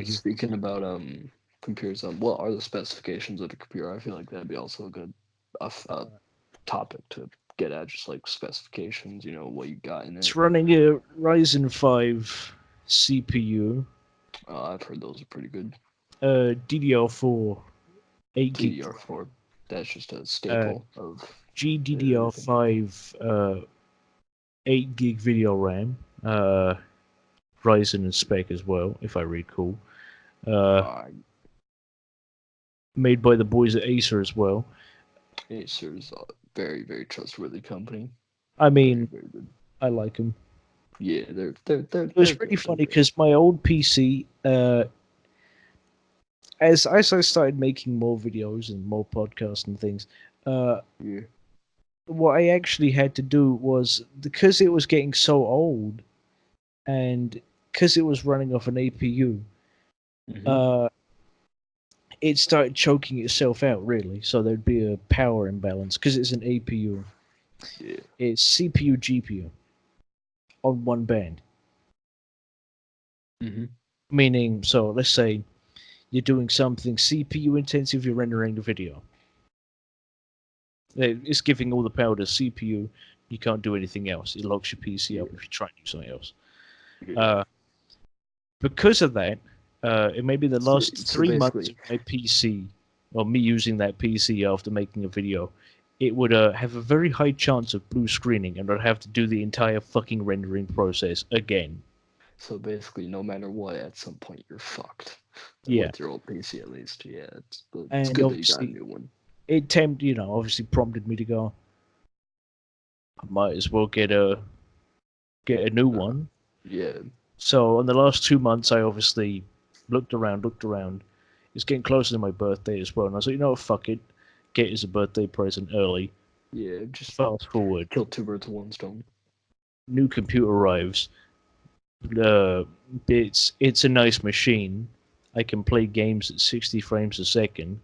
Speaking about computers, what are the specifications of the computer? I feel like that'd be also a good topic to get at, just like specifications, what you got in it. It's running a Ryzen 5 CPU. I've heard those are pretty good. DDR4, 8 gig. DDR4, that's just a staple of GDDR5, 8 gig video RAM. Ryzen and spec as well, if I recall. Made by the boys at Acer as well. Acer's a very, very trustworthy company. I mean, very good. I like them. Yeah, they're It was pretty funny because my old PC, as I started making more videos and more podcasts and things, what I actually had to do was, because it was getting so old, and because it was running off an APU, it started choking itself out, really. So there'd be a power imbalance because it's an APU. Yeah. It's CPU, GPU on one band. Meaning, so let's say you're doing something CPU intensive, you're rendering the video. It's giving all the power to CPU. You can't do anything else. It locks your PC up Yeah. if you try to do something else. Yeah. Because of that, it may be the So, last so 3 months of basically, my PC, or me using that PC after making a video, it would have a very high chance of blue screening, and I'd have to do the entire fucking rendering process again. no matter what, at some point you're fucked. Yeah, With your old PC, at least. Yeah, it's and good that you got a obviously new one. it obviously prompted me to go, I might as well get a new one. Yeah. So in the last 2 months, I obviously looked around. It's getting closer to my birthday as well, and I was like, fuck it, get it as a birthday present early. Yeah, just Fast forward, kill two birds with one stone. new computer arrives. Uh, it's a nice machine. I can play games at 60 frames a second.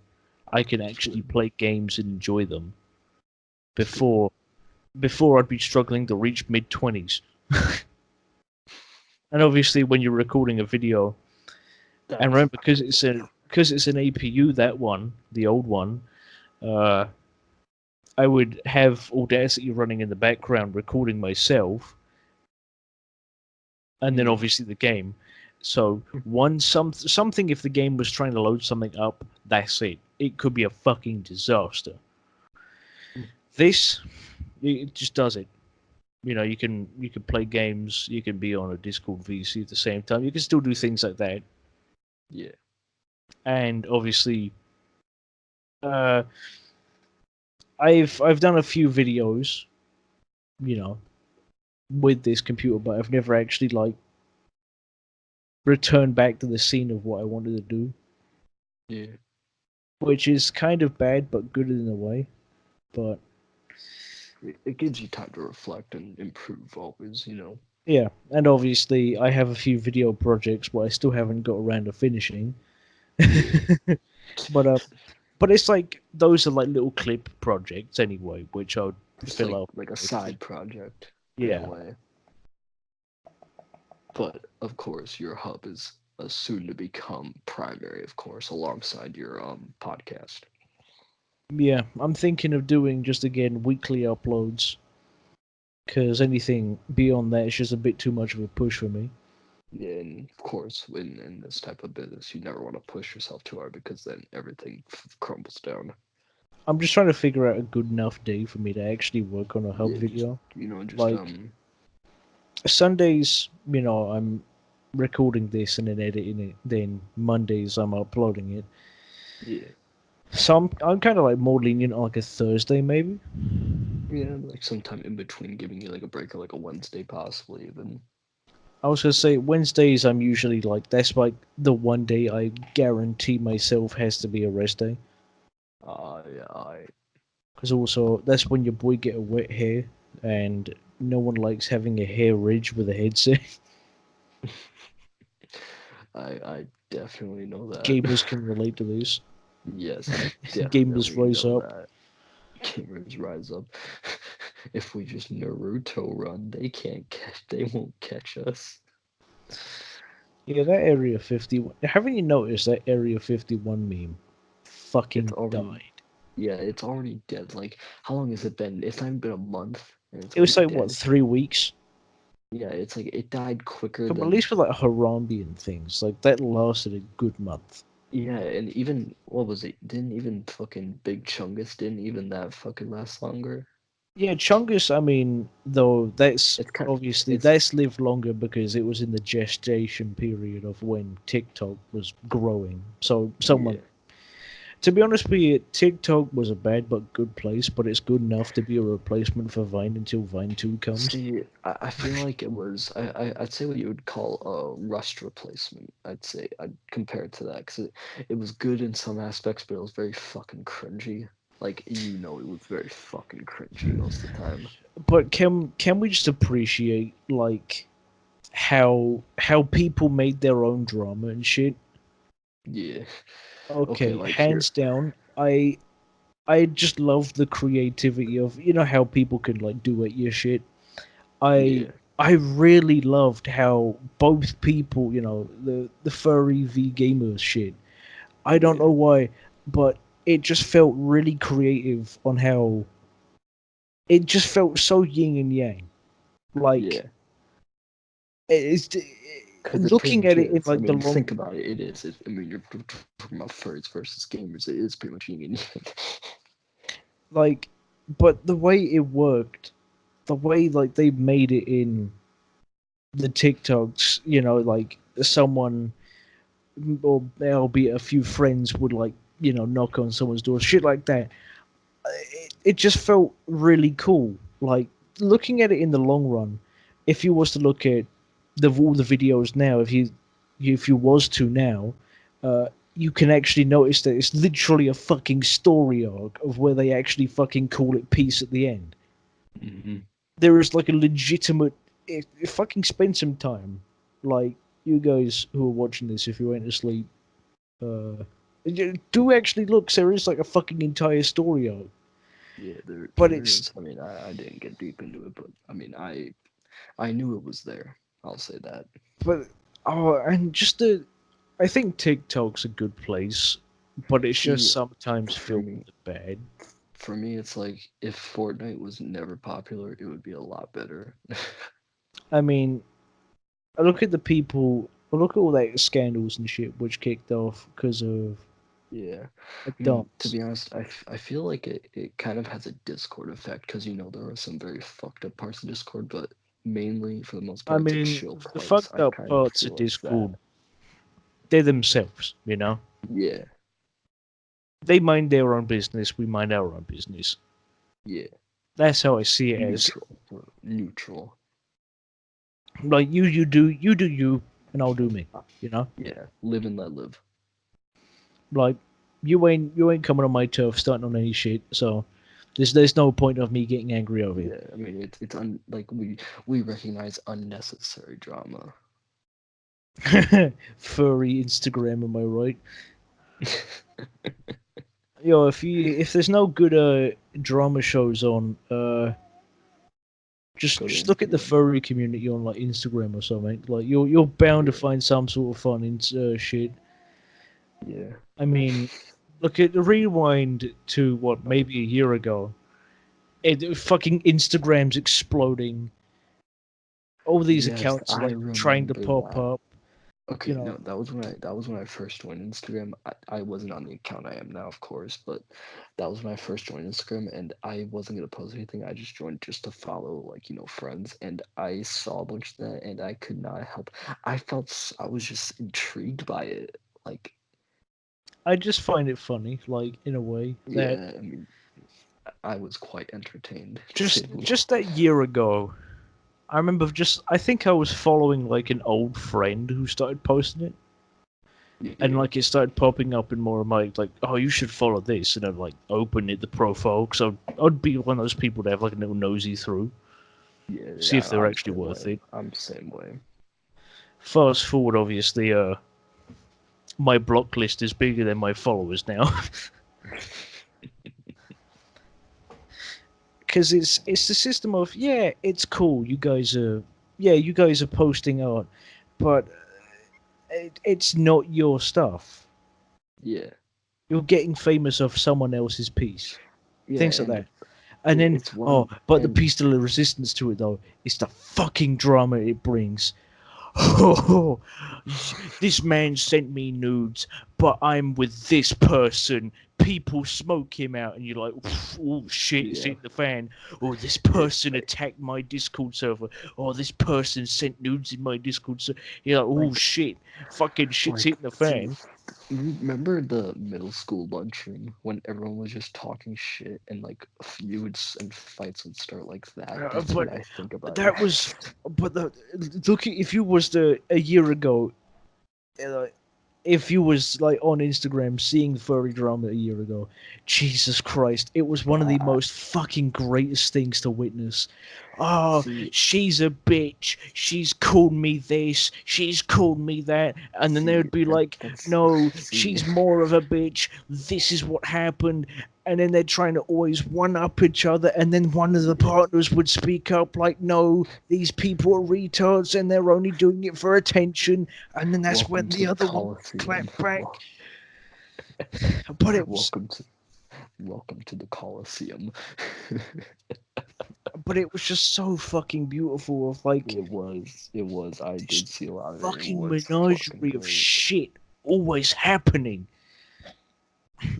I can actually play games and enjoy them. Before I'd be struggling to reach mid 20s. And obviously, when you're recording a video, and remember, because it's an APU, that one, the old one, uh, I would have Audacity running in the background, recording myself, and then Yeah. obviously the game. So something if the game was trying to load something up, that's it. It could be a fucking disaster. This, it just does it. You can play games. You can be on a Discord VC at the same time. You can still do things like that. Yeah. And obviously, uh, I've done a few videos, with this computer, but I've never actually returned back to the scene of what I wanted to do, Yeah. which is kind of bad but good in a way. But It gives you time to reflect and improve always. yeah, and obviously I have a few video projects where I still haven't got around to finishing. but but it's like those are like little clip projects anyway, which I would It's fill up. like a side project in Yeah, a way. But of course your hub is soon to become primary, of course, alongside your podcast. yeah. I'm thinking of doing just again weekly uploads because anything beyond that is just a bit too much of a push for me. And of course, in this type of business, you never want to push yourself too hard because then everything crumbles down. I'm just trying to figure out a good enough day for me to actually work on a hub Yeah, video. just Like Sundays, I'm recording this and then editing it. Then Mondays, I'm uploading it. yeah, So I'm kind of like more lenient on like a Thursday maybe. yeah, like sometime in between, giving you like a break or like a Wednesday possibly even. I was gonna say Wednesdays. I'm usually like that's like the one day I guarantee myself has to be a rest day. Yeah, Because also that's when your boy get a wet hair, and no one likes having a hair ridge with a headset. I definitely know that. Gamers can relate to this. Yes, I Gamers definitely rise know up. that. Gamers rise up. If we just Naruto run, they won't catch us. Yeah, that Area 51. Haven't you noticed that Area 51 meme It's fucking already died? Yeah, it's already dead. Like, how long has it been? It's not even been a month, and it's It was already like, what, dead. 3 weeks? Yeah, it's like it died quicker But at than. least with like Harambe and things, like that lasted a good month. Yeah, and even what was it? Didn't even fucking Big Chungus didn't even that fucking last longer. Yeah, Chungus, I mean, though, that's It's kind. obviously It's that's lived longer because it was in the gestation period of when TikTok was growing. So someone, yeah. to be honest with you, TikTok was a bad but good place, but it's good enough to be a replacement for Vine until Vine 2 comes. See, I feel like it was. I'd say what you would call a rust replacement. I'd compare it to that because it was good in some aspects, but it was very fucking cringy. Like it was very fucking cringy most of the time. But can we just appreciate like how people made their own drama and shit? Yeah. Okay, Okay, like here. hands down, I just love the creativity of how people can like duet your shit. I Yeah. I really loved how both people, the furry v gamers shit. I don't Yeah. know why, but it just felt really creative on how it just felt so yin and yang. Like Yeah, it's because it pretty looking much at it in is. I like the mean, long, think about it. It is. I mean, you're talking about furries versus gamers. It is pretty much yin and yang. like, but the way it worked, the way like they made it in the TikToks, like someone or albeit a few friends would like knock on someone's door, shit like that. It just felt really cool. Like looking at it in the long run, if you was to look at all the videos now, if you was to now, you can actually notice that it's literally a fucking story arc of where they actually fucking call it peace at the end. Mm-hmm. There is like a legitimate. If fucking spend some time, like you guys who are watching this, if you went to sleep, uh, do actually look. There is like a fucking entire story arc, Yeah, but there it's is. I mean, I didn't get deep into it, but I mean, I knew it was there. I'll say that. but and just the I think TikTok's a good place, but it's See, just sometimes for filled me, with bad. it's like if Fortnite was never popular, it would be a lot better. I mean, I look at the people. I look at all that scandals and shit which kicked off because of Yeah, a I mean, to dance. be honest, I feel like it kind of has a Discord effect because there are some very fucked up parts of Discord, but mainly for the most I part, it's a mean, chill the place. fucked I up kind of parts of feel like that. Discord, they're themselves. Yeah, They mind their own business, we mind our own business. yeah, That's how I see it as. neutral, neutral. Like you do you, and I'll do me. You know, Yeah, live and let live. like you ain't coming on my turf starting on any shit. So there's no point of me getting angry over it. Yeah, I mean, like we recognize unnecessary drama. Furry Instagram, am I right? Yo, if there's no good drama shows on, just Go to just look at the Instagram. furry community on like Instagram or something. Like you're bound to Yeah, find some sort of fun in shit. yeah. I mean, look at the rewind to what maybe a year ago. Fucking Instagram's exploding. All these Yes, accounts are I like trying to remember pop that. up. You Okay, know, no, that was when I first joined Instagram. I wasn't on the account I am now, of course, but that was when I first joined Instagram, and I wasn't gonna post anything. I just joined just to follow, like, friends, and I saw a bunch of that, and I could not help. I was just intrigued by it. Like, I just find it funny, like in a way that yeah, I mean, I was quite entertained to say just the just least. that year ago, I remember I think I was following like an old friend who started posting it, and Yeah, like it started popping up in more of my like, oh, you should follow this, and I'd like open it the profile because I'd be one of those people that have like a little nosy through, yeah, see if they're I'm actually same way. worth it. I'm same way. Fast forward, obviously, my block list is bigger than my followers now because it's the system of yeah, it's cool. You guys are posting art, but it's not your stuff. Yeah, You're getting famous off someone else's piece, yeah, things like and that. And then, it's oh, one, but the and piece de resistance to it though is the fucking drama it brings. Oh, this man sent me nudes, but I'm with this person. People smoke him out, and you're like, oh shit, it's yeah, hitting the fan. Oh, this it, person attacked my Discord server. Oh, this person sent nudes in my Discord server. You're like, oh like shit, fucking shit's like hitting the see, fan. remember the middle school lunchroom when everyone was just talking shit and like feuds and fights would start like that? That's what But I think about it. that was, but look, if you was a year ago, uh, if you was like on Instagram seeing furry drama a year ago, Jesus Christ, it was one of the I most fucking greatest things to witness. Oh, see, she's a bitch. She's called me this. She's called me that. And then they see would be that like, that's no, see, she's more of a bitch. This is what happened. And then they're trying to always one up each other. And then one of the yeah, partners would speak up, like, no, these people are retards and they're only doing it for attention. And then that's welcome when to the the other one Coliseum. clapped back. But it was Welcome to welcome to the Coliseum. but it was just so fucking beautiful. Of like It was. I this did see a lot of it. It fucking was fucking menagerie of great. shit always happening.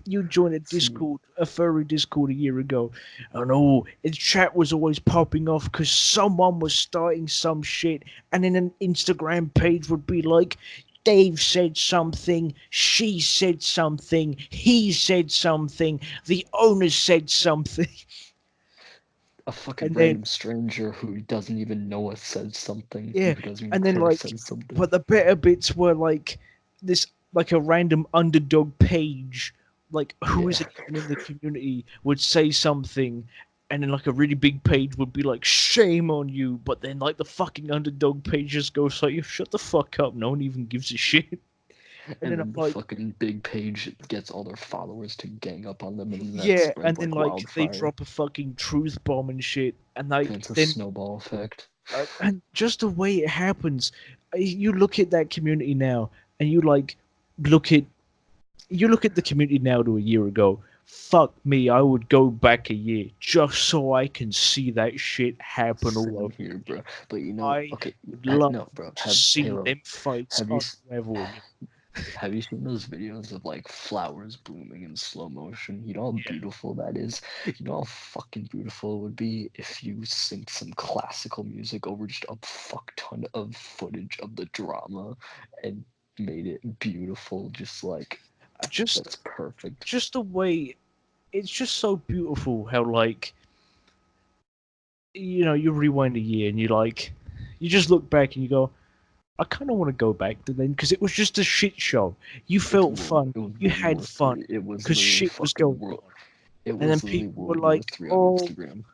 You joined a See, Discord, a furry Discord a year ago, and its chat was always popping off because someone was starting some shit, and then an Instagram page would be like, Dave said something, she said something, he said something, the owner said something, a fucking and then random stranger who doesn't even know us said something. yeah, Who doesn't even and then care like, said something. but the better bits were like this, like a random underdog page, like who Yeah. isn't even in the community would say something, and then like a really big page would be like shame on you, but then like the fucking underdog page just goes like, you shut the fuck up, no one even gives a shit. And And then I'm then the like, fucking big page gets all their followers to gang up on them, and then that yeah, and spreads then like like they wildfire. drop a fucking truth bomb and shit, and And like it's a then snowball effect. and just the way it happens, you look at that community now, and you like look at you look at the community now to a year ago. Fuck me, I would go back a year just so I can see that shit happen all Same over. here, bro. But you know, I okay, would love no, bro. to see Halo, them fights have you unravel. have you seen those videos of like flowers blooming in slow motion? You know how Yeah. beautiful that is. You know how fucking beautiful it would be if you synced some classical music over just a fuck ton of footage of the drama and made it beautiful. Just like Just that's perfect. just the way it's just so beautiful how like you rewind a year and you just look back and you go, I kind of want to go back to then because it was just a shit show. You felt fun, It was you World had War fun Three. It was because literally shit was fucking going world. on, It and then was literally people were World War like, Three on "Oh, Instagram.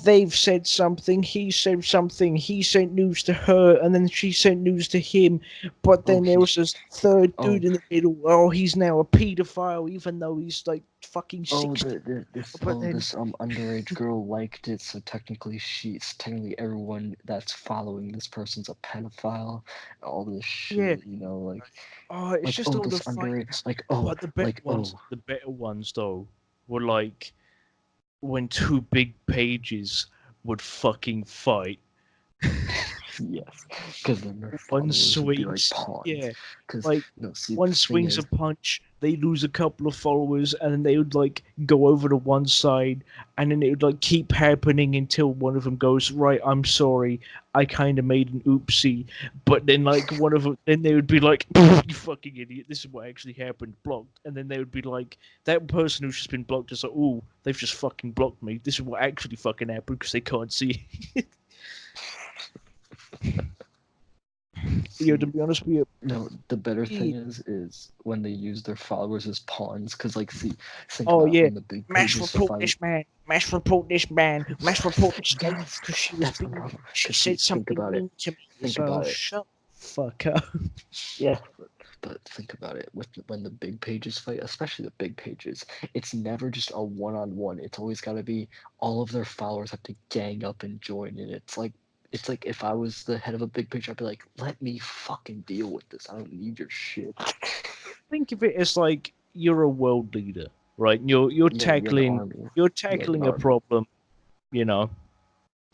they've said something, he said something, he sent news to her, and then she sent news to him, but Oh, then there he. was this third Oh, dude in the middle. Oh, he's now a pedophile, even though he's like fucking oh, 60. this But then, this underage girl liked it, so technically everyone that's following this person's a pedophile. All this yeah, shit, you know, it's just oh, all the this underage, fights. But oh, the better ones though, were like when two big pages would fucking fight. yes, because then their One followers would be like swings, pawns. yeah, Because like no, see, one the thing swings a is, punch, they lose a couple of followers, and then they would like go over to one side, and then it would like keep happening until one of them goes, right, I'm sorry, I kind of made an oopsie, but then like one of them, then they would be like, you fucking idiot, this is what actually happened, blocked, and then they would be like, that person who's just been blocked is like, oh, they've just fucking blocked me, this is what actually fucking happened because they can't see. Yo, to see, be honest with you, no, the better thing is when they use their followers as pawns. Because like, see, think oh about it, yeah, when the big mass pages report fight. this man, mass report this man, mass report this lady Yes, because that's what I'm talking about. she Because see, said something mean to me. think So about it. shut the fuck up. Yeah, but think about it. When the big pages fight, especially the big pages, it's never just a one-on-one. It's always got to be all of their followers have to gang up and join, and it's like if I was the head of a big page, I'd be like, let me fucking deal with this. I don't need your shit. Think of it as like you're a world leader, right? Yeah, you have an army. you're You have an tackling a army. problem, you know,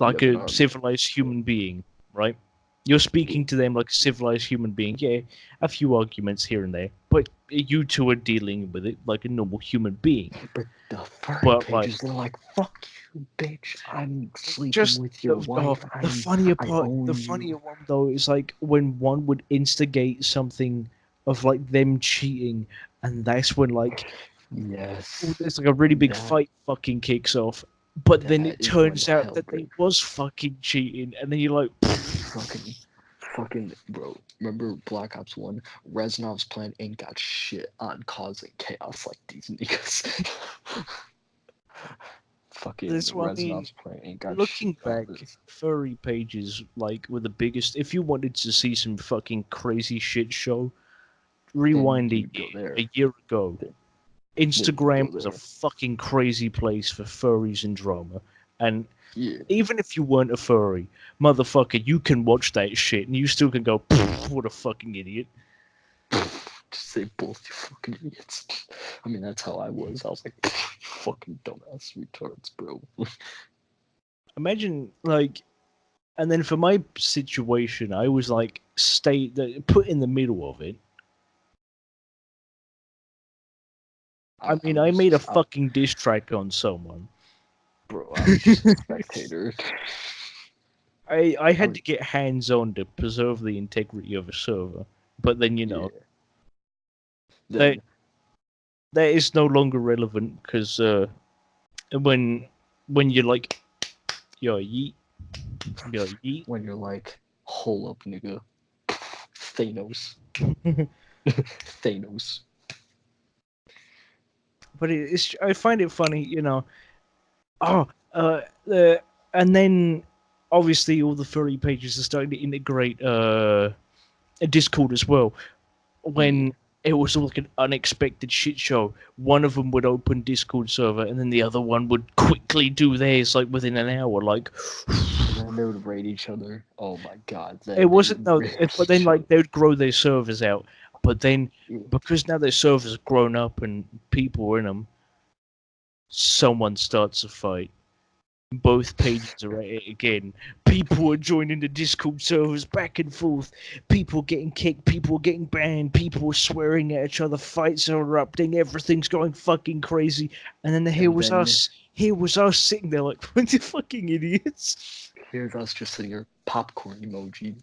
You like have an a army. civilized human being, right? You're Yeah. speaking to them like a civilized human being. Yeah, a few arguments here and there, but you two are dealing with it like a normal human being. But the furry But like pages, they're like, fuck you, bitch. I'm sleeping just with your wife. I the own you. funnier one though is like when one would instigate something of like them cheating, and that's when like Yes. it's like a really big That fight fucking kicks off, but then that it is when turns out hell that they breaks. was fucking cheating, and then you're like, Fucking, fucking, bro. Remember Black Ops 1? Reznov's plan ain't got shit on causing chaos like these niggas. Fucking this one. I mean, Reznov's plan ain't got shit looking on back, this. furry pages like were the biggest. If you wanted to see some fucking crazy shit show, Then rewind you'd go there. a year ago. Then, then you'd Instagram go was a there. fucking crazy place for furries and drama. And Yeah. even if you weren't a furry, motherfucker, you can watch that shit and you still can go, what a fucking idiot. Just say both, you fucking idiots. I mean, that's how I was. I was like, you fucking dumbass retards, bro. imagine like, and then for my situation, I was like put in the middle of it. I mean, I made a fucking diss track on someone. Bro, I was just a spectator. I had to get hands on to preserve the integrity of a server, but then Then, that is no longer relevant because when you're like yo yeet, when you're like, hold up, nigga, Thanos, Thanos. but it's I find it funny, you know. Oh, and then obviously all the furry pages are starting to integrate a Discord as well. When it was all like an unexpected shit show, one of them would open Discord server, and then the other one would quickly do theirs like within an hour. Like, and then they would raid each other. Oh my god! It wasn't but then like they would grow their servers out. But then because now their servers have grown up and people are in them, someone starts a fight. Both pages are at it again. People are joining the Discord servers back and forth. People getting kicked. People getting banned. People are swearing at each other. Fights are erupting. Everything's going fucking crazy. And then here was us. Here was us sitting there like the fucking idiots. Here's us just sitting here, popcorn emoji.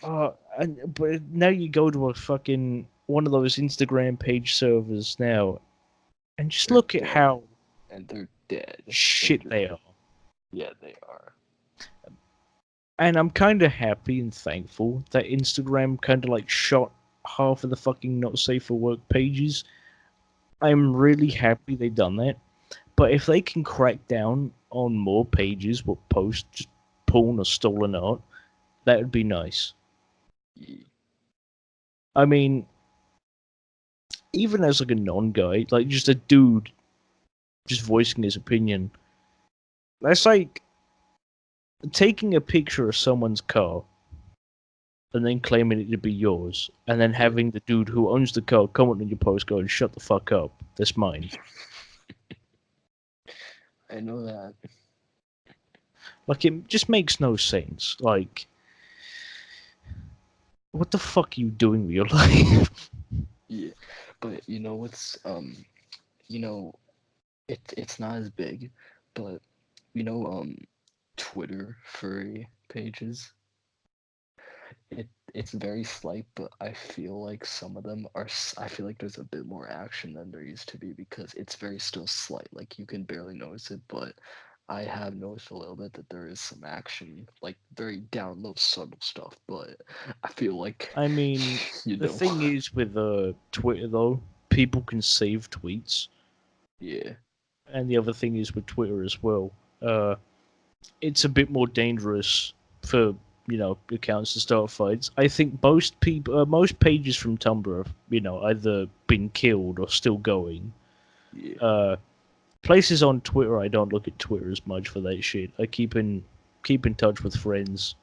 But now you go to a fucking one of those Instagram page servers now, and just look at how and they're dead. Shit, they are. Yeah, they are. And I'm kind of happy and thankful that Instagram kind of like shot half of the fucking not safe for work pages. I'm really happy they done that. But if they can crack down on more pages what post just porn or stolen art, that would be nice. Yeah. I mean, even as like a non-guy, like just a dude just voicing his opinion, that's like taking a picture of someone's car and then claiming it to be yours, and then having the dude who owns the car comment on your post going, shut the fuck up, that's mine. I know that. Like, it just makes no sense. Like, what the fuck are you doing with your life? Yeah, but you know what's you know, it's not as big, but you know Twitter furry pages. It's very slight, but I feel like some of them are. I feel like there's a bit more action than there used to be because it's very still slight. Like you can barely notice it, but I have noticed a little bit that there is some action, like very down low subtle stuff. But I feel like I mean, the thing is with Twitter though, people can save tweets. Yeah. And the other thing is with Twitter as well. It's a bit more dangerous for accounts to start fights. I think most pages from Tumblr have either been killed or still going. Yeah. Places on Twitter, I don't look at Twitter as much for that shit. I keep in touch with friends.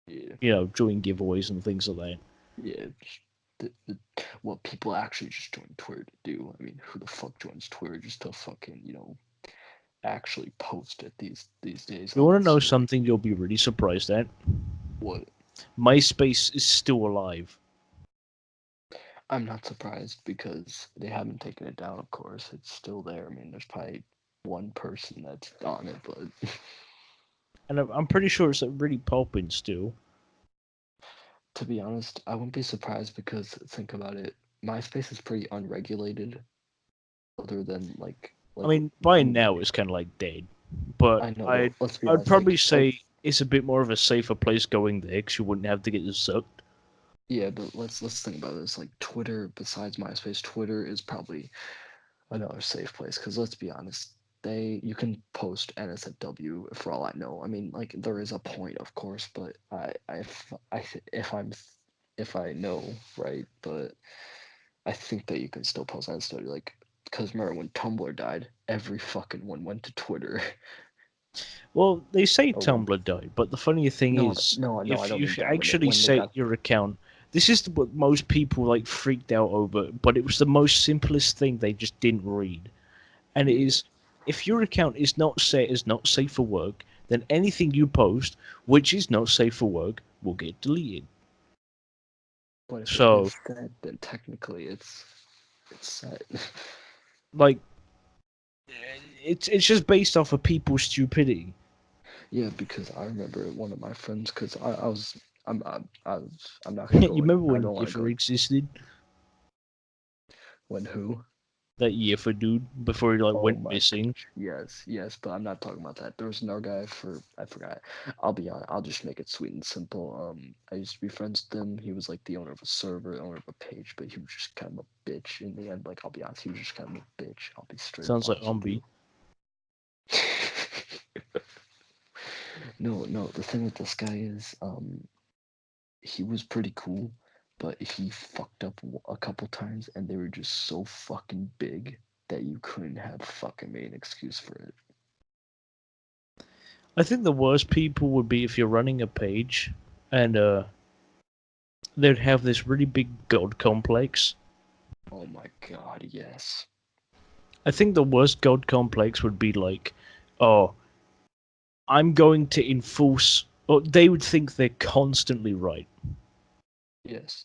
Yeah. Doing giveaways and things like that. Yeah. What people actually just join Twitter to do. I mean, who the fuck joins Twitter just to fucking actually post it these days? You want to know something you'll be really surprised at? What? MySpace is still alive. I'm not surprised because they haven't taken it down, of course. It's still there. I mean, there's probably one person that's on it, but... And I'm pretty sure it's really popping still. To be honest, I wouldn't be surprised because, think about it, MySpace is pretty unregulated. Other than, like I mean, by now it's kind of like dead. But I know, I'd probably say it's a bit more of a safer place going there because you wouldn't have to get sucked. Yeah, but let's think about this. Like Twitter, besides MySpace, Twitter is probably another safe place. Because let's be honest, you can post NSFW for all I know. I mean, like there is a point, of course, but if I know right, but I think that you can still post NSFW. Like, because remember when Tumblr died, every fucking one went to Twitter. Well, they say Tumblr died, but the funny thing is, if you actually set your account, this is what most people like freaked out over, but it was the most simplest thing they just didn't read. And it is, if your account is not set as not safe for work, then anything you post which is not safe for work will get deleted. But if it So, is set, then technically it's set. like, it's just based off of people's stupidity. Yeah, because I remember one of my friends, because I was, I'm not gonna You go. remember I when don't want to go. Giffer existed? When who? That Giffer dude before he like Oh went my missing. Yes, but I'm not talking about that. There was another guy I forgot. I'll be honest, I'll just make it sweet and simple. I used to be friends with him. He was like the owner of a server, owner of a page, but he was just kind of a bitch in the end. Like, I'll be honest, he was just kind of a bitch. I'll be straight up Sounds like honest with Ombi. you. No, the thing with this guy is, he was pretty cool, but he fucked up a couple times, and they were just so fucking big that you couldn't have fucking made an excuse for it. I think the worst people would be if you're running a page and they'd have this really big god complex. Oh my god, yes. I think the worst god complex would be like, oh, I'm going to enforce. Or they would think they're constantly right. Yes.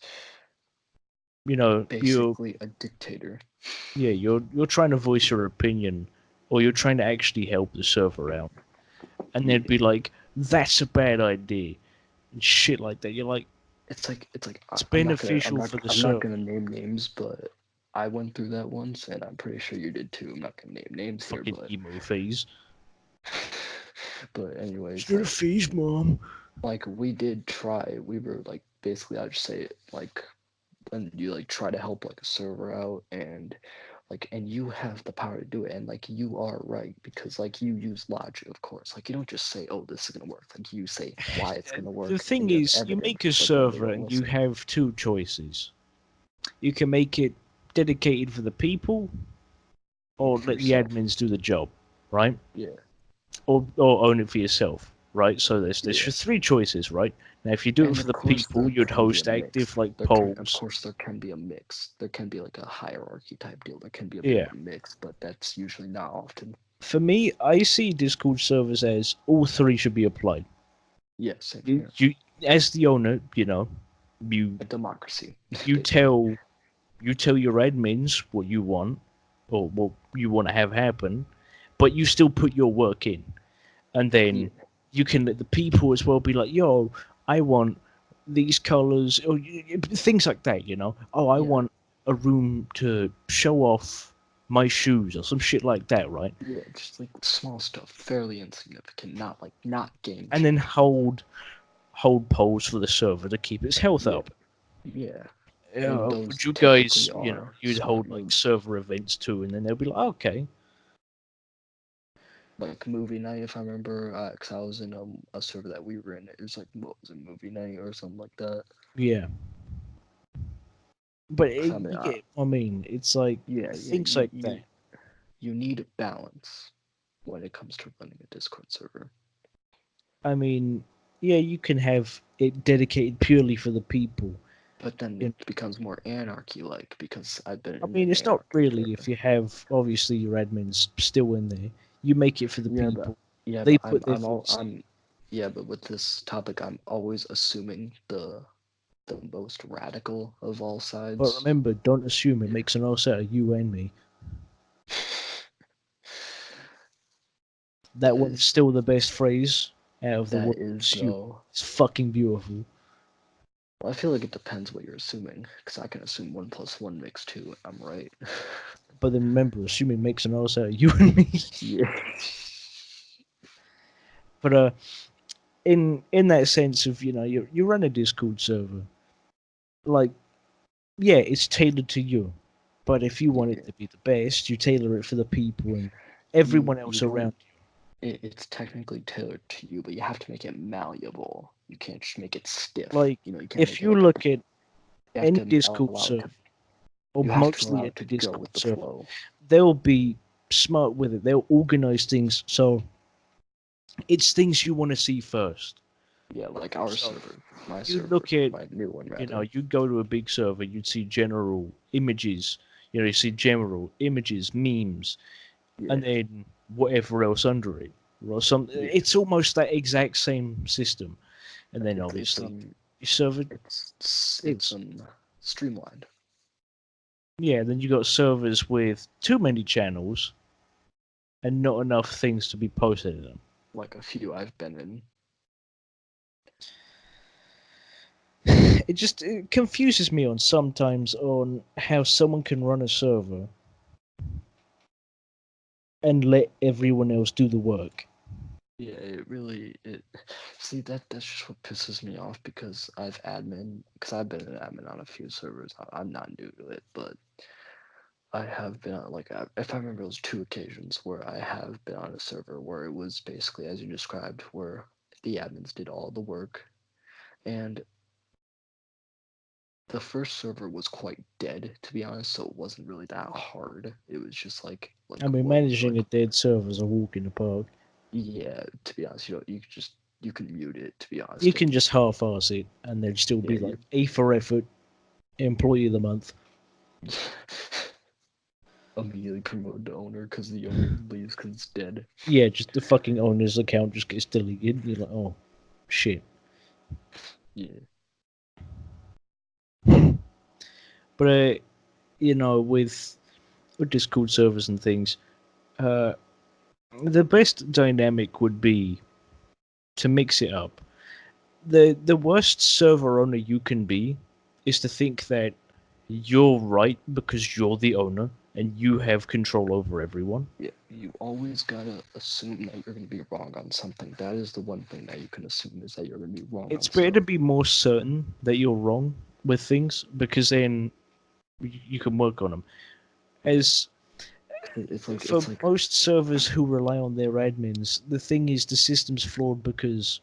You know, Basically a dictator. you're trying to voice your opinion, or you're trying to actually help the server out, and they'd be like, "That's a bad idea," and shit like that. You're like, It's like it's I'm beneficial for the I'm not server. gonna name names, but I went through that once, and I'm pretty sure you did too. I'm not gonna name names here, Fucking but emo phase. but anyways, Still a phase, mom. like we did try. We were like basically, I'll just say it like when you like try to help like a server out, and you have the power to do it, and like you are right, because like you use logic, of course. Like, you don't just say, oh, this is gonna work. Like, you say why it's gonna The work, thing and you have is, you evidence, make a but then they server don't and you listen. have two choices. You can make it dedicated for the people, or For let the yourself. admins do the job, right? Yeah. Or own it for yourself, right? So there's Yeah. just three choices, right? Now, if you do it And for of the course people, there you'd can be a host mix. active like Of polls. course there can be a mix. There can be like a hierarchy type deal. There can be a bit Yeah. of a mix, but that's usually not often. For me, I see Discord servers as all three should be applied. Yeah, same You, here. you as the owner, you know, you A democracy. you basically. tell your admins what you want or what you want to have happen, but you still put your work in, and then Yeah. you can let the people as well be like, "Yo, I want these colors," or things like that. You know, oh, I Yeah. want a room to show off my shoes or some shit like that, right? Yeah, just like small stuff, fairly insignificant, not game And then changing. hold polls for the server to keep its health Yeah. up. Yeah. And Yeah, those would you typically guys, are you'd smart hold like moves. server events too, and then they'll be like, okay, Like movie night, if I remember, because I was in a server that we were in. It was like, what was it, movie night or something like that? yeah. But 'Cause I mean, you get, I mean, it's like yeah, things like that. you need a balance when it comes to running a Discord server. I mean, yeah, you can have it dedicated purely for the people. But then You know? it becomes more anarchy-like, because I've been I in mean, an it's not anarchy really if server. you have obviously your admins still in there. You make it for the Yeah, but people. They put their I'm all voice. yeah, but with this topic, I'm always assuming the most radical of all But sides. remember, don't assume it makes an ass out of you and me. That one's still the best phrase out of the That word is assume. though. It's fucking beautiful. Well, I feel like it depends what you're assuming, because I can assume 1 + 1 makes 2. I'm right. But then remember, assuming makes an ass out of you and me. Yeah. But in that sense of you run a Discord server, like yeah, it's tailored to you. But if you want it Yeah. to be the best, you tailor it for the people and everyone You else don't. around It's technically tailored to you, but you have to make it malleable. You can't just make it stiff. you. Like You can't if make it you like a. look at You have any to Discord allow it server, to. or You have to mostly allow any it to go Discord with the server, flow. they'll be smart with it. They'll organize things so it's things you want to see first. Yeah, like our So server, my you server, look at my new one rather. you'd go to a big server, you'd see general images, you see general images, memes, Yeah, and then whatever else under it. Or some, Yeah. it's almost that exact same system. And then It's obviously your server, it's streamlined. yeah. Then you got servers with too many channels and not enough things to be posted in them. Like a few I've been in. It confuses me on sometimes on how someone can run a server and let everyone else do the work. Yeah, it see that's just what pisses me off because I've been an admin on a few servers. I'm not new to it, but I have been on if I remember, it was 2 occasions where I have been on a server where it was basically as you described, where the admins did all the work, and the first server was quite dead, to be honest, so it wasn't really that hard. It was just I mean, what was it, managing a dead server is a walk in the park. yeah, to be honest, you can mute it, to be honest. You can just half-ass it, and there'd still be Yeah, like A for effort, employee of the month. immediately promoted to owner because the owner leaves because it's dead. Yeah, just the fucking owner's account just gets deleted. You're like, oh, shit. Yeah. But with Discord servers and things, the best dynamic would be to mix it up. The worst server owner you can be is to think that you're right because you're the owner and you have control over everyone. Yeah, you always gotta assume that you're gonna be wrong on something. That is the one thing that you can assume is that you're gonna be wrong It's on better to stuff. be more certain that you're wrong with things because then you can work on them. As for It's like most servers who rely on their admins, the thing is the system's flawed because